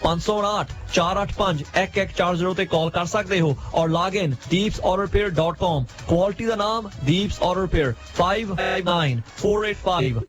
559-485-1140 ਤੇ ਕਾਲ ਕਰ ਸਕਦੇ ਹੋ ਔਰ ਲੌਗ ਇਨ deepsautorepair.com। ਕੁਆਲਿਟੀ ਦਾ ਨਾਮ ਦੀਪਸ ਆਟੋ ਰਿਪੇਅਰ 559485।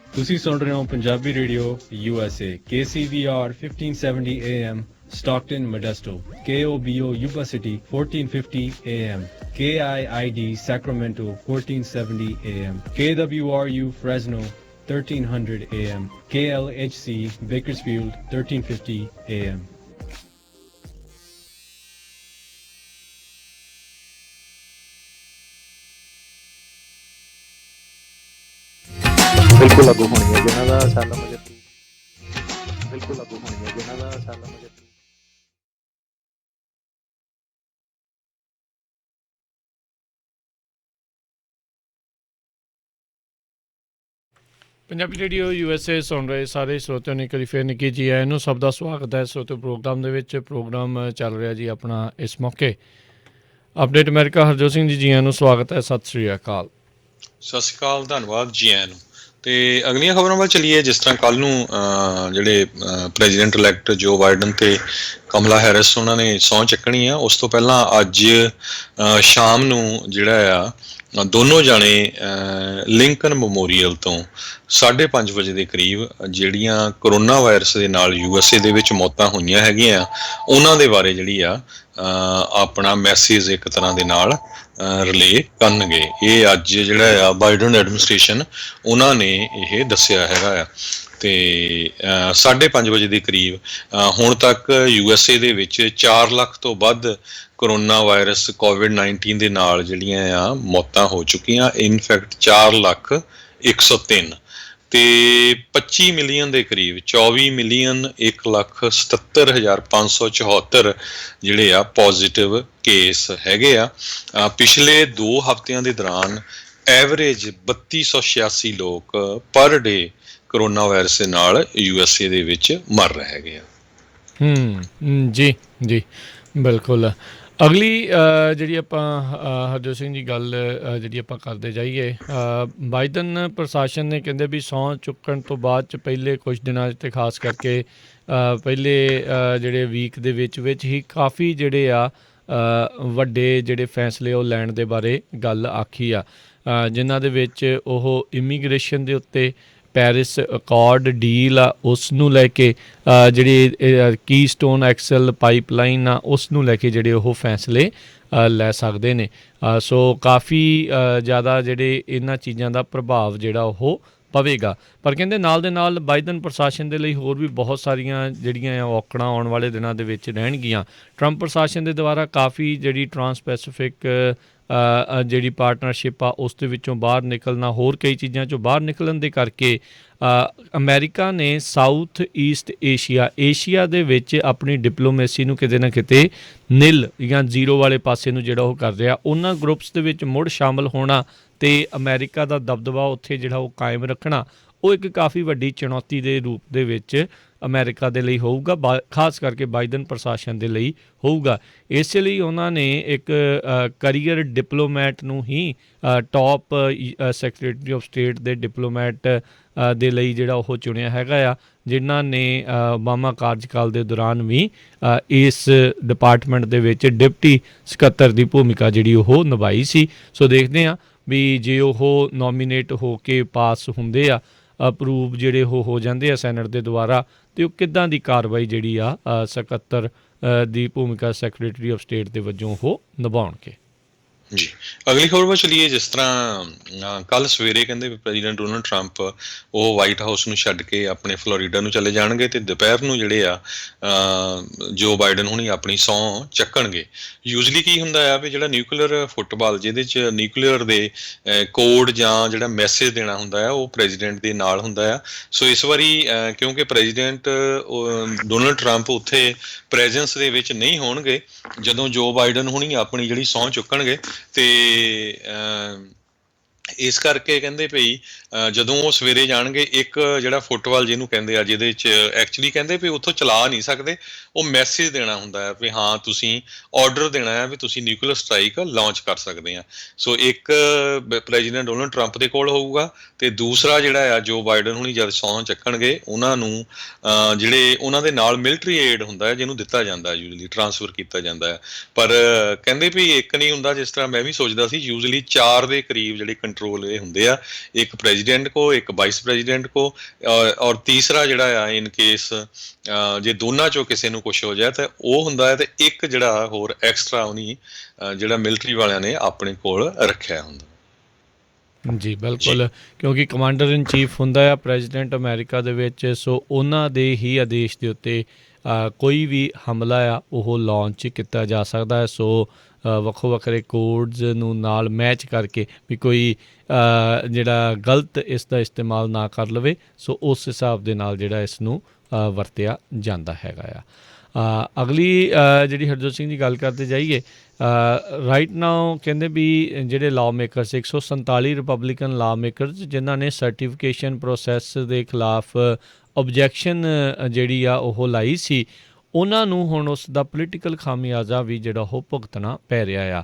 ਤੁਸੀਂ ਸੁਣ ਰਹੇ ਹੋ Punjabi radio USA KCVR 1570 AM Stockton Modesto, KOBO Yuba City 1450 AM, KIID Sacramento 1470 AM, KWRU Fresno 1300 AM, KLHC Bakersfield 1350 AM. ਬਿਲਕੁਲ ਲਾਗੂ ਹੋਣੀ ਹੈ ਜਿਨ੍ਹਾਂ ਦਾ ਅਸਾਲਮ ਅਜੇ ਬਿਲਕੁਲ ਲਾਗੂ ਹੋਣੀ ਹੈ ਜਿਨ੍ਹਾਂ ਦਾ ਅਸਾਲਮ ਅਜੇ। ਪੰਜਾਬੀ ਰੇਡੀਓ USA ਸੁਣ ਰਹੇ ਸਾਰੇ ਸਰੋਤਿਆਂ ਨੂੰ ਇੱਕ ਵਾਰੀ ਫਿਰ ਨਿੱਕੀ ਜੀ ਆਇਆਂ ਨੂੰ ਸਭ ਦਾ ਸਵਾਗਤ ਹੈ ਸਰੋਤਿਓ ਪ੍ਰੋਗਰਾਮ ਦੇ ਵਿੱਚ। ਪ੍ਰੋਗਰਾਮ ਚੱਲ ਰਿਹਾ ਜੀ ਆਪਣਾ ਇਸ ਮੌਕੇ ਅਪਡੇਟ ਅਮਰੀਕਾ। ਹਰਜੋਤ ਸਿੰਘ ਜੀ ਆਇਆਂ ਨੂੰ ਸਵਾਗਤ ਹੈ। ਸਤਿ ਸ਼੍ਰੀ ਅਕਾਲ। ਸਤਿ ਸ਼੍ਰੀ ਅਕਾਲ, ਧੰਨਵਾਦ ਜੀ ਆਇਆਂ ਨੂੰ। ਤੇ ਅਗਲੀਆਂ ਖਬਰਾਂ ਵੱਲ ਚੱਲੀਏ। ਜਿਸ ਤਰ੍ਹਾਂ ਕੱਲ ਨੂੰ ਜਿਹੜੇ ਪ੍ਰੈਜ਼ੀਡੈਂਟ ਇਲੈਕਟ ਜੋ ਬਾਈਡਨ ਤੇ ਕਮਲਾ ਹੈਰਿਸ ਉਹਨਾਂ ਨੇ ਸਹੁੰ ਚੱਕਣੀ ਆ, ਉਸ ਤੋਂ ਪਹਿਲਾਂ ਅੱਜ ਸ਼ਾਮ ਨੂੰ ਜਿਹੜਾ ਆ ਦੋਨੋਂ ਜਾਣੇ ਲਿੰਕਨ ਮੈਮੋਰੀਅਲ ਤੋਂ 5:30 ਵਜੇ ਦੇ ਕਰੀਬ ਜਿਹੜੀਆਂ ਕਰੋਨਾ ਵਾਇਰਸ ਦੇ ਨਾਲ USA ਦੇ ਵਿੱਚ ਮੌਤਾਂ ਹੋਈਆਂ ਹੈਗੀਆਂ ਉਹਨਾਂ ਦੇ ਬਾਰੇ ਜਿਹੜੀ ਆ ਆਪਣਾ ਮੈਸੇਜ ਇੱਕ ਤਰ੍ਹਾਂ ਦੇ ਨਾਲ ਰਿਲੇ ਕਰਨਗੇ। ਇਹ ਅੱਜ ਜਿਹੜਾ ਆ ਬਾਈਡਨ ਐਡਮਿਨਿਸਟ੍ਰੇਸ਼ਨ ਉਹਨਾਂ ਨੇ ਇਹ ਦੱਸਿਆ ਹੈਗਾ ਆ। ਤੇ 5:30 ਵਜੇ ਦੇ ਕਰੀਬ ਹੁਣ ਤੱਕ USA ਦੇ ਵਿੱਚ 4 ਲੱਖ ਤੋਂ ਵੱਧ ਕਰੋਨਾ ਵਾਇਰਸ COVID-19 ਦੇ ਨਾਲ ਜਿਹੜੀਆਂ ਆ ਮੌਤਾਂ ਹੋ ਚੁੱਕੀਆਂ। ਇਨਫੈਕਟ 4,01,003 ਤੇ 25 ਮਿਲੀਅਨ ਦੇ ਕਰੀਬ 24,01,77,574 ਜਿਹੜੇ ਆ ਪੋਜ਼ਿਟਿਵ ਕੇਸ ਹੈਗੇ ਆ। ਪਿਛਲੇ 2 ਹਫ਼ਤਿਆਂ ਦੇ ਦੌਰਾਨ ਐਵਰੇਜ 3286 ਲੋਕ ਪਰ ਡੇ ਕਰੋਨਾ ਵਾਇਰਸ ਦੇ ਨਾਲ USA ਦੇ ਵਿੱਚ ਮਰ ਰਹੇ ਹੈਗੇ ਆ। ਜੀ ਜੀ ਬਿਲਕੁਲ। ਅਗਲੀ ਜਿਹੜੀ ਆਪਾਂ ਹਰਜੋਤ ਸਿੰਘ ਜੀ ਗੱਲ ਜਿਹੜੀ ਆਪਾਂ ਕਰਦੇ ਜਾਈਏ, ਬਾਈਡਨ ਪ੍ਰਸ਼ਾਸਨ ਨੇ ਕਹਿੰਦੇ ਵੀ ਸਹੁੰ ਚੁੱਕਣ ਤੋਂ ਬਾਅਦ 'ਚ ਪਹਿਲੇ ਕੁਝ ਦਿਨਾਂ 'ਚ, ਤੇ ਖਾਸ ਕਰਕੇ ਪਹਿਲੇ ਜਿਹੜੇ ਵੀਕ ਦੇ ਵਿੱਚ ਹੀ ਕਾਫੀ ਜਿਹੜੇ ਆ ਵੱਡੇ ਜਿਹੜੇ ਫੈਸਲੇ ਉਹ ਲੈਣ ਦੇ ਬਾਰੇ ਗੱਲ ਆਖੀ ਆ, ਜਿਨ੍ਹਾਂ ਦੇ ਵਿੱਚ ਉਹ ਇਮੀਗ੍ਰੇਸ਼ਨ ਦੇ ਉੱਤੇ, ਪੈਰਿਸ ਅਕੋਰਡ ਡੀਲ ਆ ਉਸ ਨੂੰ ਲੈ ਕੇ, ਜਿਹੜੀ ਕੀਸਟੋਨ ਐਕਸਲ ਪਾਈਪਲਾਈਨ ਆ ਉਸ ਨੂੰ ਲੈ ਕੇ ਜਿਹੜੇ ਉਹ ਫੈਸਲੇ ਲੈ ਸਕਦੇ ਨੇ। ਸੋ ਕਾਫੀ ਜ਼ਿਆਦਾ ਜਿਹੜੇ ਇਹਨਾਂ ਚੀਜ਼ਾਂ ਦਾ ਪ੍ਰਭਾਵ ਜਿਹੜਾ ਉਹ ਪਵੇਗਾ। ਪਰ ਕਹਿੰਦੇ ਨਾਲ ਦੇ ਨਾਲ ਬਾਈਡਨ ਪ੍ਰਸ਼ਾਸਨ ਦੇ ਲਈ ਹੋਰ ਵੀ ਬਹੁਤ ਸਾਰੀਆਂ ਜਿਹੜੀਆਂ ਔਕੜਾਂ ਆਉਣ ਵਾਲੇ ਦਿਨਾਂ ਦੇ ਵਿੱਚ ਰਹਿਣਗੀਆਂ। ਟਰੰਪ ਪ੍ਰਸ਼ਾਸਨ ਦੇ ਦੁਆਰਾ ਕਾਫੀ ਜਿਹੜੀ ਟਰਾਂਸ ਪੈਸੀਫਿਕ ਜਿਹੜੀ ਪਾਰਟਨਰਸ਼ਿਪ ਆ ਉਸ ਦੇ ਵਿੱਚੋਂ ਬਾਹਰ ਨਿਕਲਣਾ, ਹੋਰ ਕਈ ਚੀਜ਼ਾਂ 'ਚੋਂ ਬਾਹਰ ਨਿਕਲਣ ਦੇ ਕਰਕੇ ਅਮਰੀਕਾ ਨੇ ਸਾਊਥ ਈਸਟ ਏਸ਼ੀਆ ਦੇ ਵਿੱਚ ਆਪਣੀ ਡਿਪਲੋਮੇਸੀ ਨੂੰ ਕਿਤੇ ਨਾ ਕਿਤੇ ਨਿਲ ਜਾਂ ਜ਼ੀਰੋ ਵਾਲੇ ਪਾਸੇ ਨੂੰ ਜਿਹੜਾ ਉਹ ਕਰ ਰਿਹਾ। ਉਹਨਾਂ ਗਰੁੱਪਸ ਦੇ ਵਿੱਚ ਮੁੜ ਸ਼ਾਮਲ ਹੋਣਾ ਅਤੇ ਅਮਰੀਕਾ ਦਾ ਦਬਦਬਾ ਉੱਥੇ ਜਿਹੜਾ ਉਹ ਕਾਇਮ ਰੱਖਣਾ, ਉਹ ਇੱਕ ਕਾਫੀ ਵੱਡੀ ਚੁਣੌਤੀ ਦੇ ਰੂਪ ਦੇ ਵਿੱਚ ਅਮਰੀਕਾ ਦੇ ਲਈ ਹੋਊਗਾ, ਖਾਸ ਕਰਕੇ ਬਾਈਡਨ ਪ੍ਰਸ਼ਾਸਨ ਦੇ ਲਈ ਹੋਊਗਾ। ਇਸੇ ਲਈ ਉਹਨਾਂ ਨੇ ਇੱਕ ਕਰੀਅਰ ਡਿਪਲੋਮੈਟ ਨੂੰ ਹੀ ਟੌਪ ਸੈਕਟਰੀ ਆਫ ਸਟੇਟ ਦੇ ਡਿਪਲੋਮੈਟ ਦੇ ਲਈ ਜਿਹੜਾ ਉਹ ਚੁਣਿਆ ਹੈਗਾ ਆ, ਜਿਨ੍ਹਾਂ ਨੇ ਓਬਾਮਾ ਕਾਰਜਕਾਲ ਦੇ ਦੌਰਾਨ ਵੀ ਇਸ ਡਿਪਾਰਟਮੈਂਟ ਦੇ ਵਿੱਚ ਡਿਪਟੀ ਸਕੱਤਰ ਦੀ ਭੂਮਿਕਾ ਜਿਹੜੀ ਉਹ ਨਿਭਾਈ ਸੀ। ਸੋ ਦੇਖਦੇ ਹਾਂ ਵੀ ਜੇ ਉਹ ਨੋਮੀਨੇਟ ਹੋ ਕੇ ਪਾਸ ਹੁੰਦੇ ਆ, ਅਪਰੂਵ ਜਿਹੜੇ ਉਹ ਹੋ ਜਾਂਦੇ ਆ ਸੈਨੇਟ ਦੇ ਦੁਆਰਾ, ਅਤੇ ਉਹ ਕਿੱਦਾਂ ਦੀ ਕਾਰਵਾਈ ਜਿਹੜੀ ਆ ਸਕੱਤਰ ਦੀ ਭੂਮਿਕਾ ਸੈਕਟਰੀ ਆਫ ਸਟੇਟ ਦੇ ਵਜੋਂ ਉਹ ਨਿਭਾਉਣਗੇ। ਜੀ ਅਗਲੀ ਖਬਰ ਵੱਲ ਚਲੀਏ। ਜਿਸ ਤਰ੍ਹਾਂ ਕੱਲ੍ਹ ਸਵੇਰੇ ਕਹਿੰਦੇ ਪ੍ਰੈਜ਼ੀਡੈਂਟ ਡੋਨਲਡ ਟਰੰਪ ਉਹ ਵਾਈਟ ਹਾਊਸ ਨੂੰ ਛੱਡ ਕੇ ਆਪਣੇ ਫਲੋਰੀਡਾ ਨੂੰ ਚਲੇ ਜਾਣਗੇ, ਅਤੇ ਦੁਪਹਿਰ ਨੂੰ ਜਿਹੜੇ ਆ ਜੋ ਬਾਈਡਨ ਹੁਣੀ ਆਪਣੀ ਸਹੁੰ ਚੱਕਣਗੇ। ਯੂਜ਼ਲੀ ਕੀ ਹੁੰਦਾ ਆ ਵੀ ਜਿਹੜਾ ਨਿਊਕਲੀਅਰ ਫੁੱਟਬਾਲ, ਜਿਹਦੇ 'ਚ ਨਿਊਕਲੀਅਰ ਦੇ ਕੋਡ ਜਾਂ ਜਿਹੜਾ ਮੈਸੇਜ ਦੇਣਾ ਹੁੰਦਾ ਆ, ਉਹ ਪ੍ਰੈਜ਼ੀਡੈਂਟ ਦੇ ਨਾਲ ਹੁੰਦਾ ਆ। ਸੋ ਇਸ ਵਾਰੀ ਕਿਉਂਕਿ ਪ੍ਰੈਜ਼ੀਡੈਂਟ ਡੋਨਲਡ ਟਰੰਪ ਉੱਥੇ ਪ੍ਰੈਜ਼ੈਂਸ ਦੇ ਵਿੱਚ ਨਹੀਂ ਹੋਣਗੇ ਜਦੋਂ ਜੋ ਬਾਈਡਨ ਹੁਣੀ ਆਪਣੀ ਜਿਹੜੀ ਸਹੁੰ ਚੁੱਕਣਗੇ, ਅਤੇ ਇਸ ਕਰਕੇ ਕਹਿੰਦੇ ਭਈ ਜਦੋਂ ਉਹ ਸਵੇਰੇ ਜਾਣਗੇ, ਇੱਕ ਜਿਹੜਾ ਫੁੱਟਬਾਲ ਜਿਹਨੂੰ ਕਹਿੰਦੇ ਆ, ਜਿਹਦੇ 'ਚ ਐਕਚੁਅਲੀ ਕਹਿੰਦੇ ਵੀ ਉੱਥੋਂ ਚਲਾ ਨਹੀਂ ਸਕਦੇ, ਉਹ ਮੈਸੇਜ ਦੇਣਾ ਹੁੰਦਾ ਹੈ ਵੀ ਹਾਂ ਤੁਸੀਂ ਆਰਡਰ ਦੇਣਾ ਹੈ ਵੀ ਤੁਸੀਂ ਨਿਊਕਲੀਅਰ ਸਟ੍ਰਾਈਕ ਲਾਂਚ ਕਰ ਸਕਦੇ ਆ। ਸੋ ਇੱਕ ਪ੍ਰੈਜ਼ੀਡੈਂਟ ਡੋਨਲਡ ਟਰੰਪ ਦੇ ਕੋਲ ਹੋਊਗਾ, ਅਤੇ ਦੂਸਰਾ ਜਿਹੜਾ ਆ ਜੋ ਬਾਈਡਨ ਹੁਣੀ ਜਦ ਸਹੁੰ ਚੱਕਣਗੇ, ਉਹਨਾਂ ਨੂੰ ਜਿਹੜੇ ਉਹਨਾਂ ਦੇ ਨਾਲ ਮਿਲਟਰੀ ਏਡ ਹੁੰਦਾ ਹੈ, ਜਿਹਨੂੰ ਦਿੱਤਾ ਜਾਂਦਾ ਯੂਜ਼ਲੀ, ਟਰਾਂਸਫਰ ਕੀਤਾ ਜਾਂਦਾ ਹੈ। ਪਰ ਕਹਿੰਦੇ ਵੀ ਇੱਕ ਨਹੀਂ ਹੁੰਦਾ, ਜਿਸ ਤਰ੍ਹਾਂ ਮੈਂ ਵੀ ਸੋਚਦਾ ਸੀ, ਯੂਜ਼ਲੀ 4 ਦੇ ਕਰੀਬ ਜਿਹੜੇ ਕੰਟਰੋਲ ਇਹ ਹੁੰਦੇ ਆ, ਇੱਕ ਪ੍ਰੈਜ਼ੀਡੈਂਟ ਕੋ, ਇੱਕ ਵਾਈਸ ਪ੍ਰੈਜ਼ੀਡੈਂਟ ਕੋ, ਔਰ ਤੀਸਰਾ ਜਿਹੜਾ ਆ ਇਨ ਕੇਸ ਜੇ ਦੋਨਾਂ ਚੋਂ ਕਿਸੇ ਨੂੰ ਕੁਛ ਹੋ ਜਾਏ ਤਾਂ ਉਹ ਹੁੰਦਾ ਹੈ, ਤੇ ਇੱਕ ਜਿਹੜਾ ਹੋਰ ਐਕਸਟਰਾ ਉਹਨੀ ਜਿਹੜਾ ਮਿਲਟਰੀ ਵਾਲਿਆਂ ਨੇ ਆਪਣੇ ਕੋਲ ਰੱਖਿਆ ਹੁੰਦਾ। ਜੀ ਬਿਲਕੁਲ, ਕਿਉਂਕਿ ਕਮਾਂਡਰ ਇਨ ਚੀਫ ਹੁੰਦਾ ਆ ਪ੍ਰੈਜ਼ੀਡੈਂਟ ਅਮਰੀਕਾ ਦੇ ਵਿੱਚ, ਸੋ ਉਹਨਾਂ ਦੇ ਹੀ ਆਦੇਸ਼ ਦੇ ਉੱਤੇ ਕੋਈ ਵੀ ਹਮਲਾ ਆ ਉਹ ਲਾਂਚ ਕੀਤਾ ਜਾ ਸਕਦਾ ਹੈ। ਸੋ ਵੱਖੋ ਵੱਖਰੇ ਕੋਡਸ ਨੂੰ ਨਾਲ ਮੈਚ ਕਰਕੇ ਵੀ ਕੋਈ ਜਿਹੜਾ ਗਲਤ ਇਸ ਦਾ ਇਸਤੇਮਾਲ ਨਾ ਕਰ ਲਵੇ, ਸੋ ਉਸ ਹਿਸਾਬ ਦੇ ਨਾਲ ਜਿਹੜਾ ਇਸ ਨੂੰ ਵਰਤਿਆ ਜਾਂਦਾ ਹੈਗਾ ਆ। ਅਗਲੀ ਜਿਹੜੀ ਹਰਜੋਤ ਸਿੰਘ ਦੀ ਗੱਲ ਕਰਦੇ ਜਾਈਏ, ਰਾਈਟ ਨਾਓ ਕਹਿੰਦੇ ਵੀ ਜਿਹੜੇ law makers 147 Republican law makers ਜਿਨ੍ਹਾਂ ਨੇ ਸਰਟੀਫਿਕੇਸ਼ਨ ਪ੍ਰੋਸੈਸ ਦੇ ਖਿਲਾਫ ਓਬਜੈਕਸ਼ਨ ਜਿਹੜੀ ਆ ਉਹ ਲਾਈ ਸੀ, ਉਹਨਾਂ ਨੂੰ ਹੁਣ ਉਸ ਦਾ ਪੋਲੀਟੀਕਲ ਖਾਮਿਆਜ਼ਾ ਵੀ ਜਿਹੜਾ ਉਹ ਭੁਗਤਣਾ ਪੈ ਰਿਹਾ ਆ।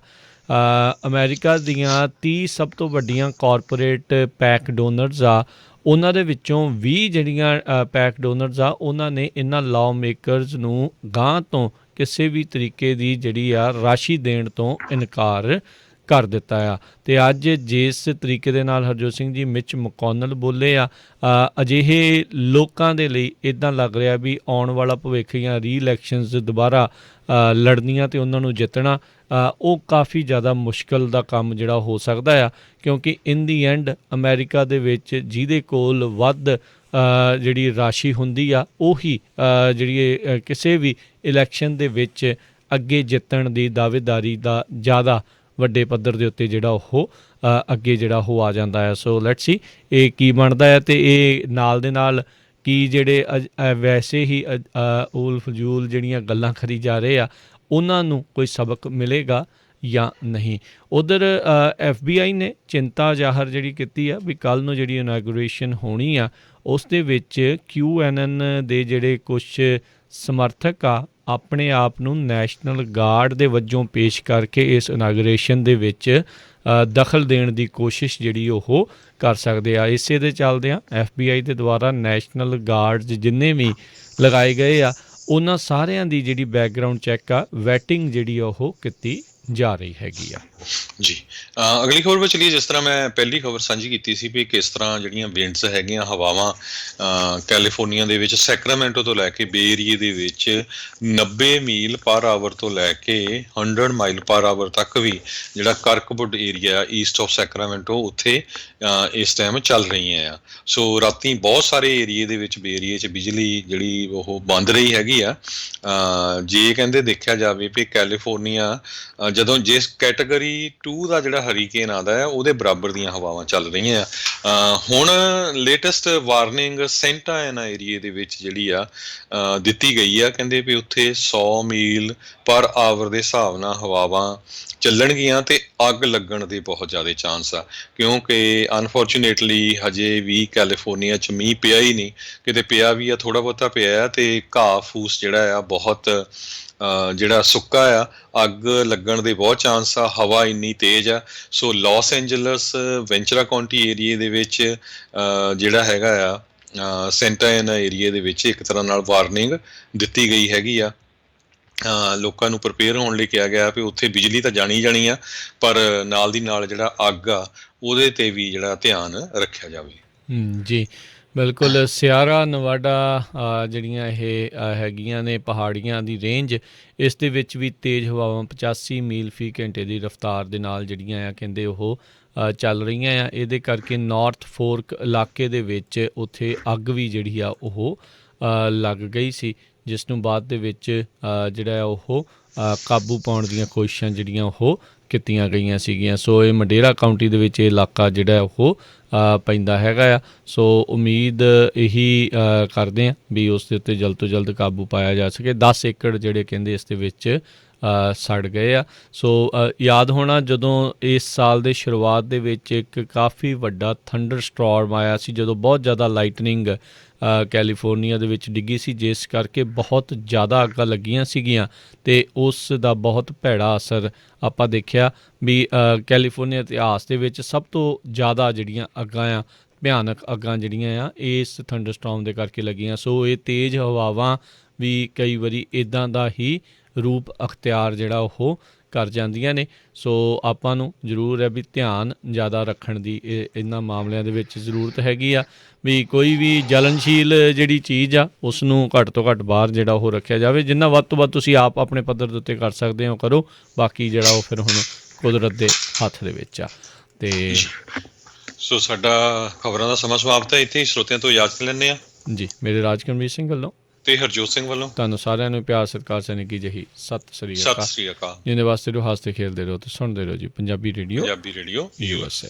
ਅਮਰੀਕਾ ਦੀਆਂ 30 ਸਭ ਤੋਂ ਵੱਡੀਆਂ ਕਾਰਪੋਰੇਟ ਪੈਕ ਡੋਨਰਸ ਆ, ਉਹਨਾਂ ਦੇ ਵਿੱਚੋਂ 20 ਜਿਹੜੀਆਂ ਪੈਕ ਡੋਨਰਸ ਆ, ਉਹਨਾਂ ਨੇ ਇਹਨਾਂ ਲਾਅ ਮੇਕਰਸ ਨੂੰ ਗਾਂਹ ਤੋਂ ਕਿਸੇ ਵੀ ਤਰੀਕੇ ਦੀ ਜਿਹੜੀ ਆ ਰਾਸ਼ੀ ਦੇਣ ਤੋਂ ਇਨਕਾਰ ਕਰ ਦਿੱਤਾ ਆ। ਅਤੇ ਅੱਜ ਜਿਸ ਤਰੀਕੇ ਦੇ ਨਾਲ ਹਰਜੋਤ ਸਿੰਘ ਜੀ ਮਿਚ ਮਕੌਨਲ ਬੋਲੇ ਆ, ਅਜਿਹੇ ਲੋਕਾਂ ਦੇ ਲਈ ਇੱਦਾਂ ਲੱਗ ਰਿਹਾ ਵੀ ਆਉਣ ਵਾਲਾ ਭਵਿੱਖ ਜਾਂ ਰੀ-ਇਲੈਕਸ਼ਨਸ ਦੁਬਾਰਾ ਲੜਨੀਆਂ ਅਤੇ ਉਹਨਾਂ ਨੂੰ ਜਿੱਤਣਾ ਉਹ ਕਾਫੀ ਜ਼ਿਆਦਾ ਮੁਸ਼ਕਿਲ ਦਾ ਕੰਮ ਜਿਹੜਾ ਹੋ ਸਕਦਾ ਆ, ਕਿਉਂਕਿ ਇਨ ਦੀ ਐਂਡ ਅਮਰੀਕਾ ਦੇ ਵਿੱਚ ਜਿਹਦੇ ਕੋਲ ਵੱਧ ਜਿਹੜੀ ਰਾਸ਼ੀ ਹੁੰਦੀ ਆ, ਉਹੀ ਜਿਹੜੀ ਕਿਸੇ ਵੀ ਇਲੈਕਸ਼ਨ ਦੇ ਵਿੱਚ ਅੱਗੇ ਜਿੱਤਣ ਦੀ ਦਾਅਵੇਦਾਰੀ ਦਾ ਜ਼ਿਆਦਾ ਵੱਡੇ ਪੱਧਰ ਦੇ ਉੱਤੇ ਜਿਹੜਾ ਉਹ ਅੱਗੇ ਜਿਹੜਾ ਉਹ ਆ ਜਾਂਦਾ ਹੈ। ਸੋ ਲੈਟਸ ਸੀ ਇਹ ਕੀ ਬਣਦਾ ਹੈ, ਅਤੇ ਇਹ ਨਾਲ ਦੇ ਨਾਲ ਕੀ ਜਿਹੜੇ ਵੈਸੇ ਹੀ ਉਲ ਫਜ਼ੂਲ ਜਿਹੜੀਆਂ ਗੱਲਾਂ ਕਰੀ ਜਾ ਰਹੇ ਆ, ਉਹਨਾਂ ਨੂੰ ਕੋਈ ਸਬਕ ਮਿਲੇਗਾ ਜਾਂ ਨਹੀਂ। ਉਧਰ FBI ਨੇ ਚਿੰਤਾ ਜ਼ਾਹਰ ਜਿਹੜੀ ਕੀਤੀ ਆ ਵੀ ਕੱਲ੍ਹ ਨੂੰ ਜਿਹੜੀ ਇਨਾਗੂਰੇਸ਼ਨ ਹੋਣੀ ਆ ਉਸ ਦੇ ਵਿੱਚ QAnon ਦੇ ਜਿਹੜੇ ਕੁਛ ਸਮਰਥਕ ਆ ਆਪਣੇ ਆਪ ਨੂੰ ਨੈਸ਼ਨਲ ਗਾਰਡ ਦੇ ਵਜੋਂ ਪੇਸ਼ ਕਰਕੇ ਇਸ ਇਨਾਗੂਰੇਸ਼ਨ ਦੇ ਵਿੱਚ ਦਖਲ ਦੇਣ ਦੀ ਕੋਸ਼ਿਸ਼ ਜਿਹੜੀ ਉਹ ਕਰ ਸਕਦੇ ਆ। ਇਸੇ ਦੇ ਚੱਲਦਿਆਂ FBI ਦੇ ਦੁਆਰਾ ਨੈਸ਼ਨਲ ਗਾਰਡਸ ਜਿੰਨੇ ਵੀ ਲਗਾਏ ਗਏ ਆ ਉਹਨਾਂ ਸਾਰਿਆਂ ਦੀ ਜਿਹੜੀ ਬੈਕਗਰਾਊਂਡ ਚੈੱਕ ਆ ਵੈਟਿੰਗ ਜਿਹੜੀ ਉਹ ਕੀਤੀ ਜਾ ਰਹੀ ਹੈਗੀ ਆ। ਜੀ ਅਗਲੀ ਖਬਰ ਵਿੱਚ ਚਲੀਏ। ਜਿਸ ਤਰ੍ਹਾਂ ਮੈਂ ਪਹਿਲੀ ਖਬਰ ਸਾਂਝੀ ਕੀਤੀ ਸੀ ਵੀ ਕਿਸ ਤਰ੍ਹਾਂ ਜਿਹੜੀਆਂ ਵਿੰਡਸ ਹੈਗੀਆਂ ਹਵਾਵਾਂ ਕੈਲੀਫੋਰਨੀਆ ਦੇ ਵਿੱਚ ਸੈਕਰਾਮੈਂਟੋ ਤੋਂ ਲੈ ਕੇ ਬੇ ਏਰੀਏ ਦੇ ਵਿੱਚ 90 ਮੀਲ ਪਰ ਆਵਰ ਤੋਂ ਲੈ ਕੇ 100 ਮਾਈਲ ਪਰ ਆਵਰ ਤੱਕ ਵੀ ਜਿਹੜਾ ਕਰਕਵੁੱਡ ਏਰੀਆ ਈਸਟ ਆਫ ਸੈਕਰਾਮੈਂਟੋ ਉੱਥੇ ਇਸ ਟਾਈਮ ਚੱਲ ਰਹੀਆਂ ਆ। ਸੋ ਰਾਤੀ ਬਹੁਤ ਸਾਰੇ ਏਰੀਏ ਦੇ ਵਿੱਚ ਬੇ ਏਰੀਏ 'ਚ ਬਿਜਲੀ ਜਿਹੜੀ ਉਹ ਬੰਦ ਰਹੀ ਹੈਗੀ ਆ। ਜੇ ਕਹਿੰਦੇ ਦੇਖਿਆ ਜਾਵੇ ਵੀ ਕੈਲੀਫੋਰਨੀਆ ਜਦੋਂ ਜਿਸ ਕੈਟਾਗਰੀ 2 ਦਾ ਜਿਹੜਾ ਹਰੀਕੇਨ ਆਉਂਦਾ ਹੈ ਉਹਦੇ ਬਰਾਬਰ ਦੀਆਂ ਹਵਾਵਾਂ ਚੱਲ ਰਹੀਆਂ ਆ। ਹੁਣ ਲੇਟੈਸਟ ਵਾਰਨਿੰਗ ਸੈਂਟਾ ਐਨਾ ਏਰੀਏ ਦੇ ਵਿੱਚ ਜਿਹੜੀ ਆ ਦਿੱਤੀ ਗਈ ਆ। ਕਹਿੰਦੇ ਵੀ ਉੱਥੇ 100 ਮੀਲ ਪਰ ਆਵਰ ਦੇ ਹਿਸਾਬ ਨਾਲ ਹਵਾਵਾਂ ਚੱਲਣਗੀਆਂ ਤੇ ਅੱਗ ਲੱਗਣ ਦੇ ਬਹੁਤ ਜ਼ਿਆਦਾ ਚਾਂਸ ਆ, ਕਿਉਂਕਿ ਅਨਫੋਰਚੂਨੇਟਲੀ ਹਜੇ ਵੀ ਕੈਲੀਫੋਰਨੀਆ 'ਚ ਮੀਂਹ ਪਿਆ ਹੀ ਨਹੀਂ। ਕਿਤੇ ਪਿਆ ਵੀ ਆ ਥੋੜ੍ਹਾ ਬਹੁਤਾ ਪਿਆ ਆ ਤੇ ਘਾਹ ਫੂਸ ਜਿਹੜਾ ਆ ਬਹੁਤ ਜਿਹੜਾ ਸੁੱਕਾ ਆ, ਅੱਗ ਲੱਗਣ ਦੇ ਬਹੁਤ ਚਾਂਸ ਆ। ਹਵਾ ਇੰਨੀ ਤੇਜ਼ ਆ। ਸੋ ਲਾਸ ਐਂਜਲਸ ਵੈਂਚਰਾ ਕਾਉਂਟੀ ਏਰੀਏ ਦੇ ਵਿੱਚ ਜਿਹੜਾ ਹੈਗਾ ਆ ਸੈਂਟਾ ਐਨਾ ਏਰੀਏ ਦੇ ਵਿੱਚ ਇੱਕ ਤਰ੍ਹਾਂ ਨਾਲ ਵਾਰਨਿੰਗ ਦਿੱਤੀ ਗਈ ਹੈਗੀ ਆ। ਲੋਕਾਂ ਨੂੰ ਪ੍ਰਿਪੇਅਰ ਹੋਣ ਲਈ ਕਿਹਾ ਗਿਆ ਵੀ ਉੱਥੇ ਬਿਜਲੀ ਤਾਂ ਜਾਣੀ ਆ, ਪਰ ਨਾਲ ਦੀ ਨਾਲ ਜਿਹੜਾ ਅੱਗ ਆ ਉਹਦੇ 'ਤੇ ਵੀ ਜਿਹੜਾ ਧਿਆਨ ਰੱਖਿਆ ਜਾਵੇ। ਜੀ ਬਿਲਕੁਲ। ਸਿਆਰਾ ਨਵਾਡਾ ਜਿਹੜੀਆਂ ਇਹ ਹੈਗੀਆਂ ਨੇ ਪਹਾੜੀਆਂ ਦੀ ਰੇਂਜ, ਇਸ ਦੇ ਵਿੱਚ ਵੀ ਤੇਜ਼ ਹਵਾਵਾਂ 85 ਮੀਲ ਫੀ ਘੰਟੇ ਦੀ ਰਫ਼ਤਾਰ ਦੇ ਨਾਲ ਜਿਹੜੀਆਂ ਆ ਕਹਿੰਦੇ ਉਹ ਚੱਲ ਰਹੀਆਂ ਆ। ਇਹਦੇ ਕਰਕੇ ਨਾਰਥ ਫੋਰਕ ਇਲਾਕੇ ਦੇ ਵਿੱਚ ਉੱਥੇ ਅੱਗ ਵੀ ਜਿਹੜੀ ਆ ਉਹ ਲੱਗ ਗਈ ਸੀ, ਜਿਸ ਨੂੰ ਬਾਅਦ ਦੇ ਵਿੱਚ ਜਿਹੜਾ ਉਹ ਕਾਬੂ ਪਾਉਣ ਦੀਆਂ ਕੋਸ਼ਿਸ਼ਾਂ ਜਿਹੜੀਆਂ ਉਹ ਕੀਤੀਆਂ ਗਈਆਂ ਸੀਗੀਆਂ। ਸੋ ਇਹ ਮਡੇਰਾ ਕਾਉਂਟੀ ਦੇ ਵਿੱਚ ਇਹ ਇਲਾਕਾ ਜਿਹੜਾ ਉਹ ਪੈਂਦਾ ਹੈਗਾ ਆ। ਸੋ ਉਮੀਦ ਇਹੀ ਕਰਦੇ ਹਾਂ ਵੀ ਉਸ ਦੇ ਉੱਤੇ ਜਲਦ ਤੋਂ ਜਲਦ ਕਾਬੂ ਪਾਇਆ ਜਾ ਸਕੇ। 10 ਏਕੜ ਜਿਹੜੇ ਕਹਿੰਦੇ ਇਸ ਦੇ ਵਿੱਚ ਸੜ ਗਏ ਆ। ਸੋ ਯਾਦ ਹੋਣਾ ਜਦੋਂ ਇਸ ਸਾਲ ਦੇ ਸ਼ੁਰੂਆਤ ਦੇ ਵਿੱਚ ਇੱਕ ਕਾਫੀ ਵੱਡਾ ਥੰਡਰ ਸਟੋਰਮ ਆਇਆ ਸੀ, ਜਦੋਂ ਬਹੁਤ ਜ਼ਿਆਦਾ ਲਾਈਟਨਿੰਗ ਕੈਲੀਫੋਰਨੀਆ ਦੇ ਵਿੱਚ ਡਿੱਗੀ ਸੀ, ਜਿਸ ਕਰਕੇ ਬਹੁਤ ਜ਼ਿਆਦਾ ਅੱਗਾਂ ਲੱਗੀਆਂ ਸੀਗੀਆਂ ਅਤੇ ਉਸ ਦਾ ਬਹੁਤ ਭੈੜਾ ਅਸਰ ਆਪਾਂ ਦੇਖਿਆ ਵੀ ਕੈਲੀਫੋਰਨੀਆ ਇਤਿਹਾਸ ਦੇ ਵਿੱਚ ਸਭ ਤੋਂ ਜ਼ਿਆਦਾ ਜਿਹੜੀਆਂ ਅੱਗਾਂ ਆ, ਭਿਆਨਕ ਅੱਗਾਂ ਜਿਹੜੀਆਂ ਆ ਇਸ ਥੰਡਰ ਸਟੋਰਮ ਦੇ ਕਰਕੇ ਲੱਗੀਆਂ। ਸੋ ਇਹ ਤੇਜ਼ ਹਵਾਵਾਂ ਵੀ ਕਈ ਵਾਰੀ ਇੱਦਾਂ ਦਾ ਹੀ ਰੂਪ ਅਖਤਿਆਰ ਜਿਹੜਾ ਉਹ ਕਰ ਜਾਂਦੀਆਂ ਨੇ। ਸੋ ਆਪਾਂ ਨੂੰ ਜ਼ਰੂਰ ਹੈ ਵੀ ਧਿਆਨ ਜ਼ਿਆਦਾ ਰੱਖਣ ਦੀ ਇਹਨਾਂ ਮਾਮਲਿਆਂ ਦੇ ਵਿੱਚ ਜ਼ਰੂਰਤ ਹੈਗੀ ਆ ਵੀ ਕੋਈ ਵੀ ਜਲਨਸ਼ੀਲ ਜਿਹੜੀ ਚੀਜ਼ ਆ ਉਸ ਨੂੰ ਘੱਟ ਤੋਂ ਘੱਟ ਬਾਹਰ ਜਿਹੜਾ ਉਹ ਰੱਖਿਆ ਜਾਵੇ। ਜਿੰਨਾ ਵੱਧ ਤੋਂ ਵੱਧ ਤੁਸੀਂ ਆਪ ਆਪਣੇ ਪੱਧਰ ਦੇ ਉੱਤੇ ਕਰ ਸਕਦੇ ਹੋ ਕਰੋ, ਬਾਕੀ ਜਿਹੜਾ ਉਹ ਫਿਰ ਹੁਣ ਕੁਦਰਤ ਦੇ ਹੱਥ ਦੇ ਵਿੱਚ ਆ। ਅਤੇ ਸੋ ਸਾਡਾ ਖਬਰਾਂ ਦਾ ਸਮਾਂ ਸਮਾਪਤ ਹੈ ਇੱਥੇ। ਸਰੋਤਿਆਂ ਤੋਂ ਇਜਾਜ਼ਤ ਲੈਂਦੇ ਹਾਂ ਜੀ। ਮੇਰੇ ਰਾਜਕਰਮਜੀਤ ਸਿੰਘ ਵੱਲੋਂ ਤੇ ਹਰਜੋਤ ਸਿੰਘ ਵੱਲੋਂ ਤੁਹਾਨੂੰ ਸਾਰਿਆਂ ਨੂੰ ਪਿਆਰ ਸਤਿਕਾਰ ਸਨੇਕੀ ਜਿਹੀ ਸਤਿ ਸ੍ਰੀ ਅਕਾਲ। ਸਤਿ ਸ੍ਰੀ ਅਕਾਲ। ਜਿਹਦੇ ਵਾਸਤੇ ਰਹੋ, ਹੱਸਦੇ ਖੇਡਦੇ ਰਹੋ ਤੇ ਸੁਣਦੇ ਰਹੋ ਜੀ ਪੰਜਾਬੀ ਰੇਡੀਓ USA।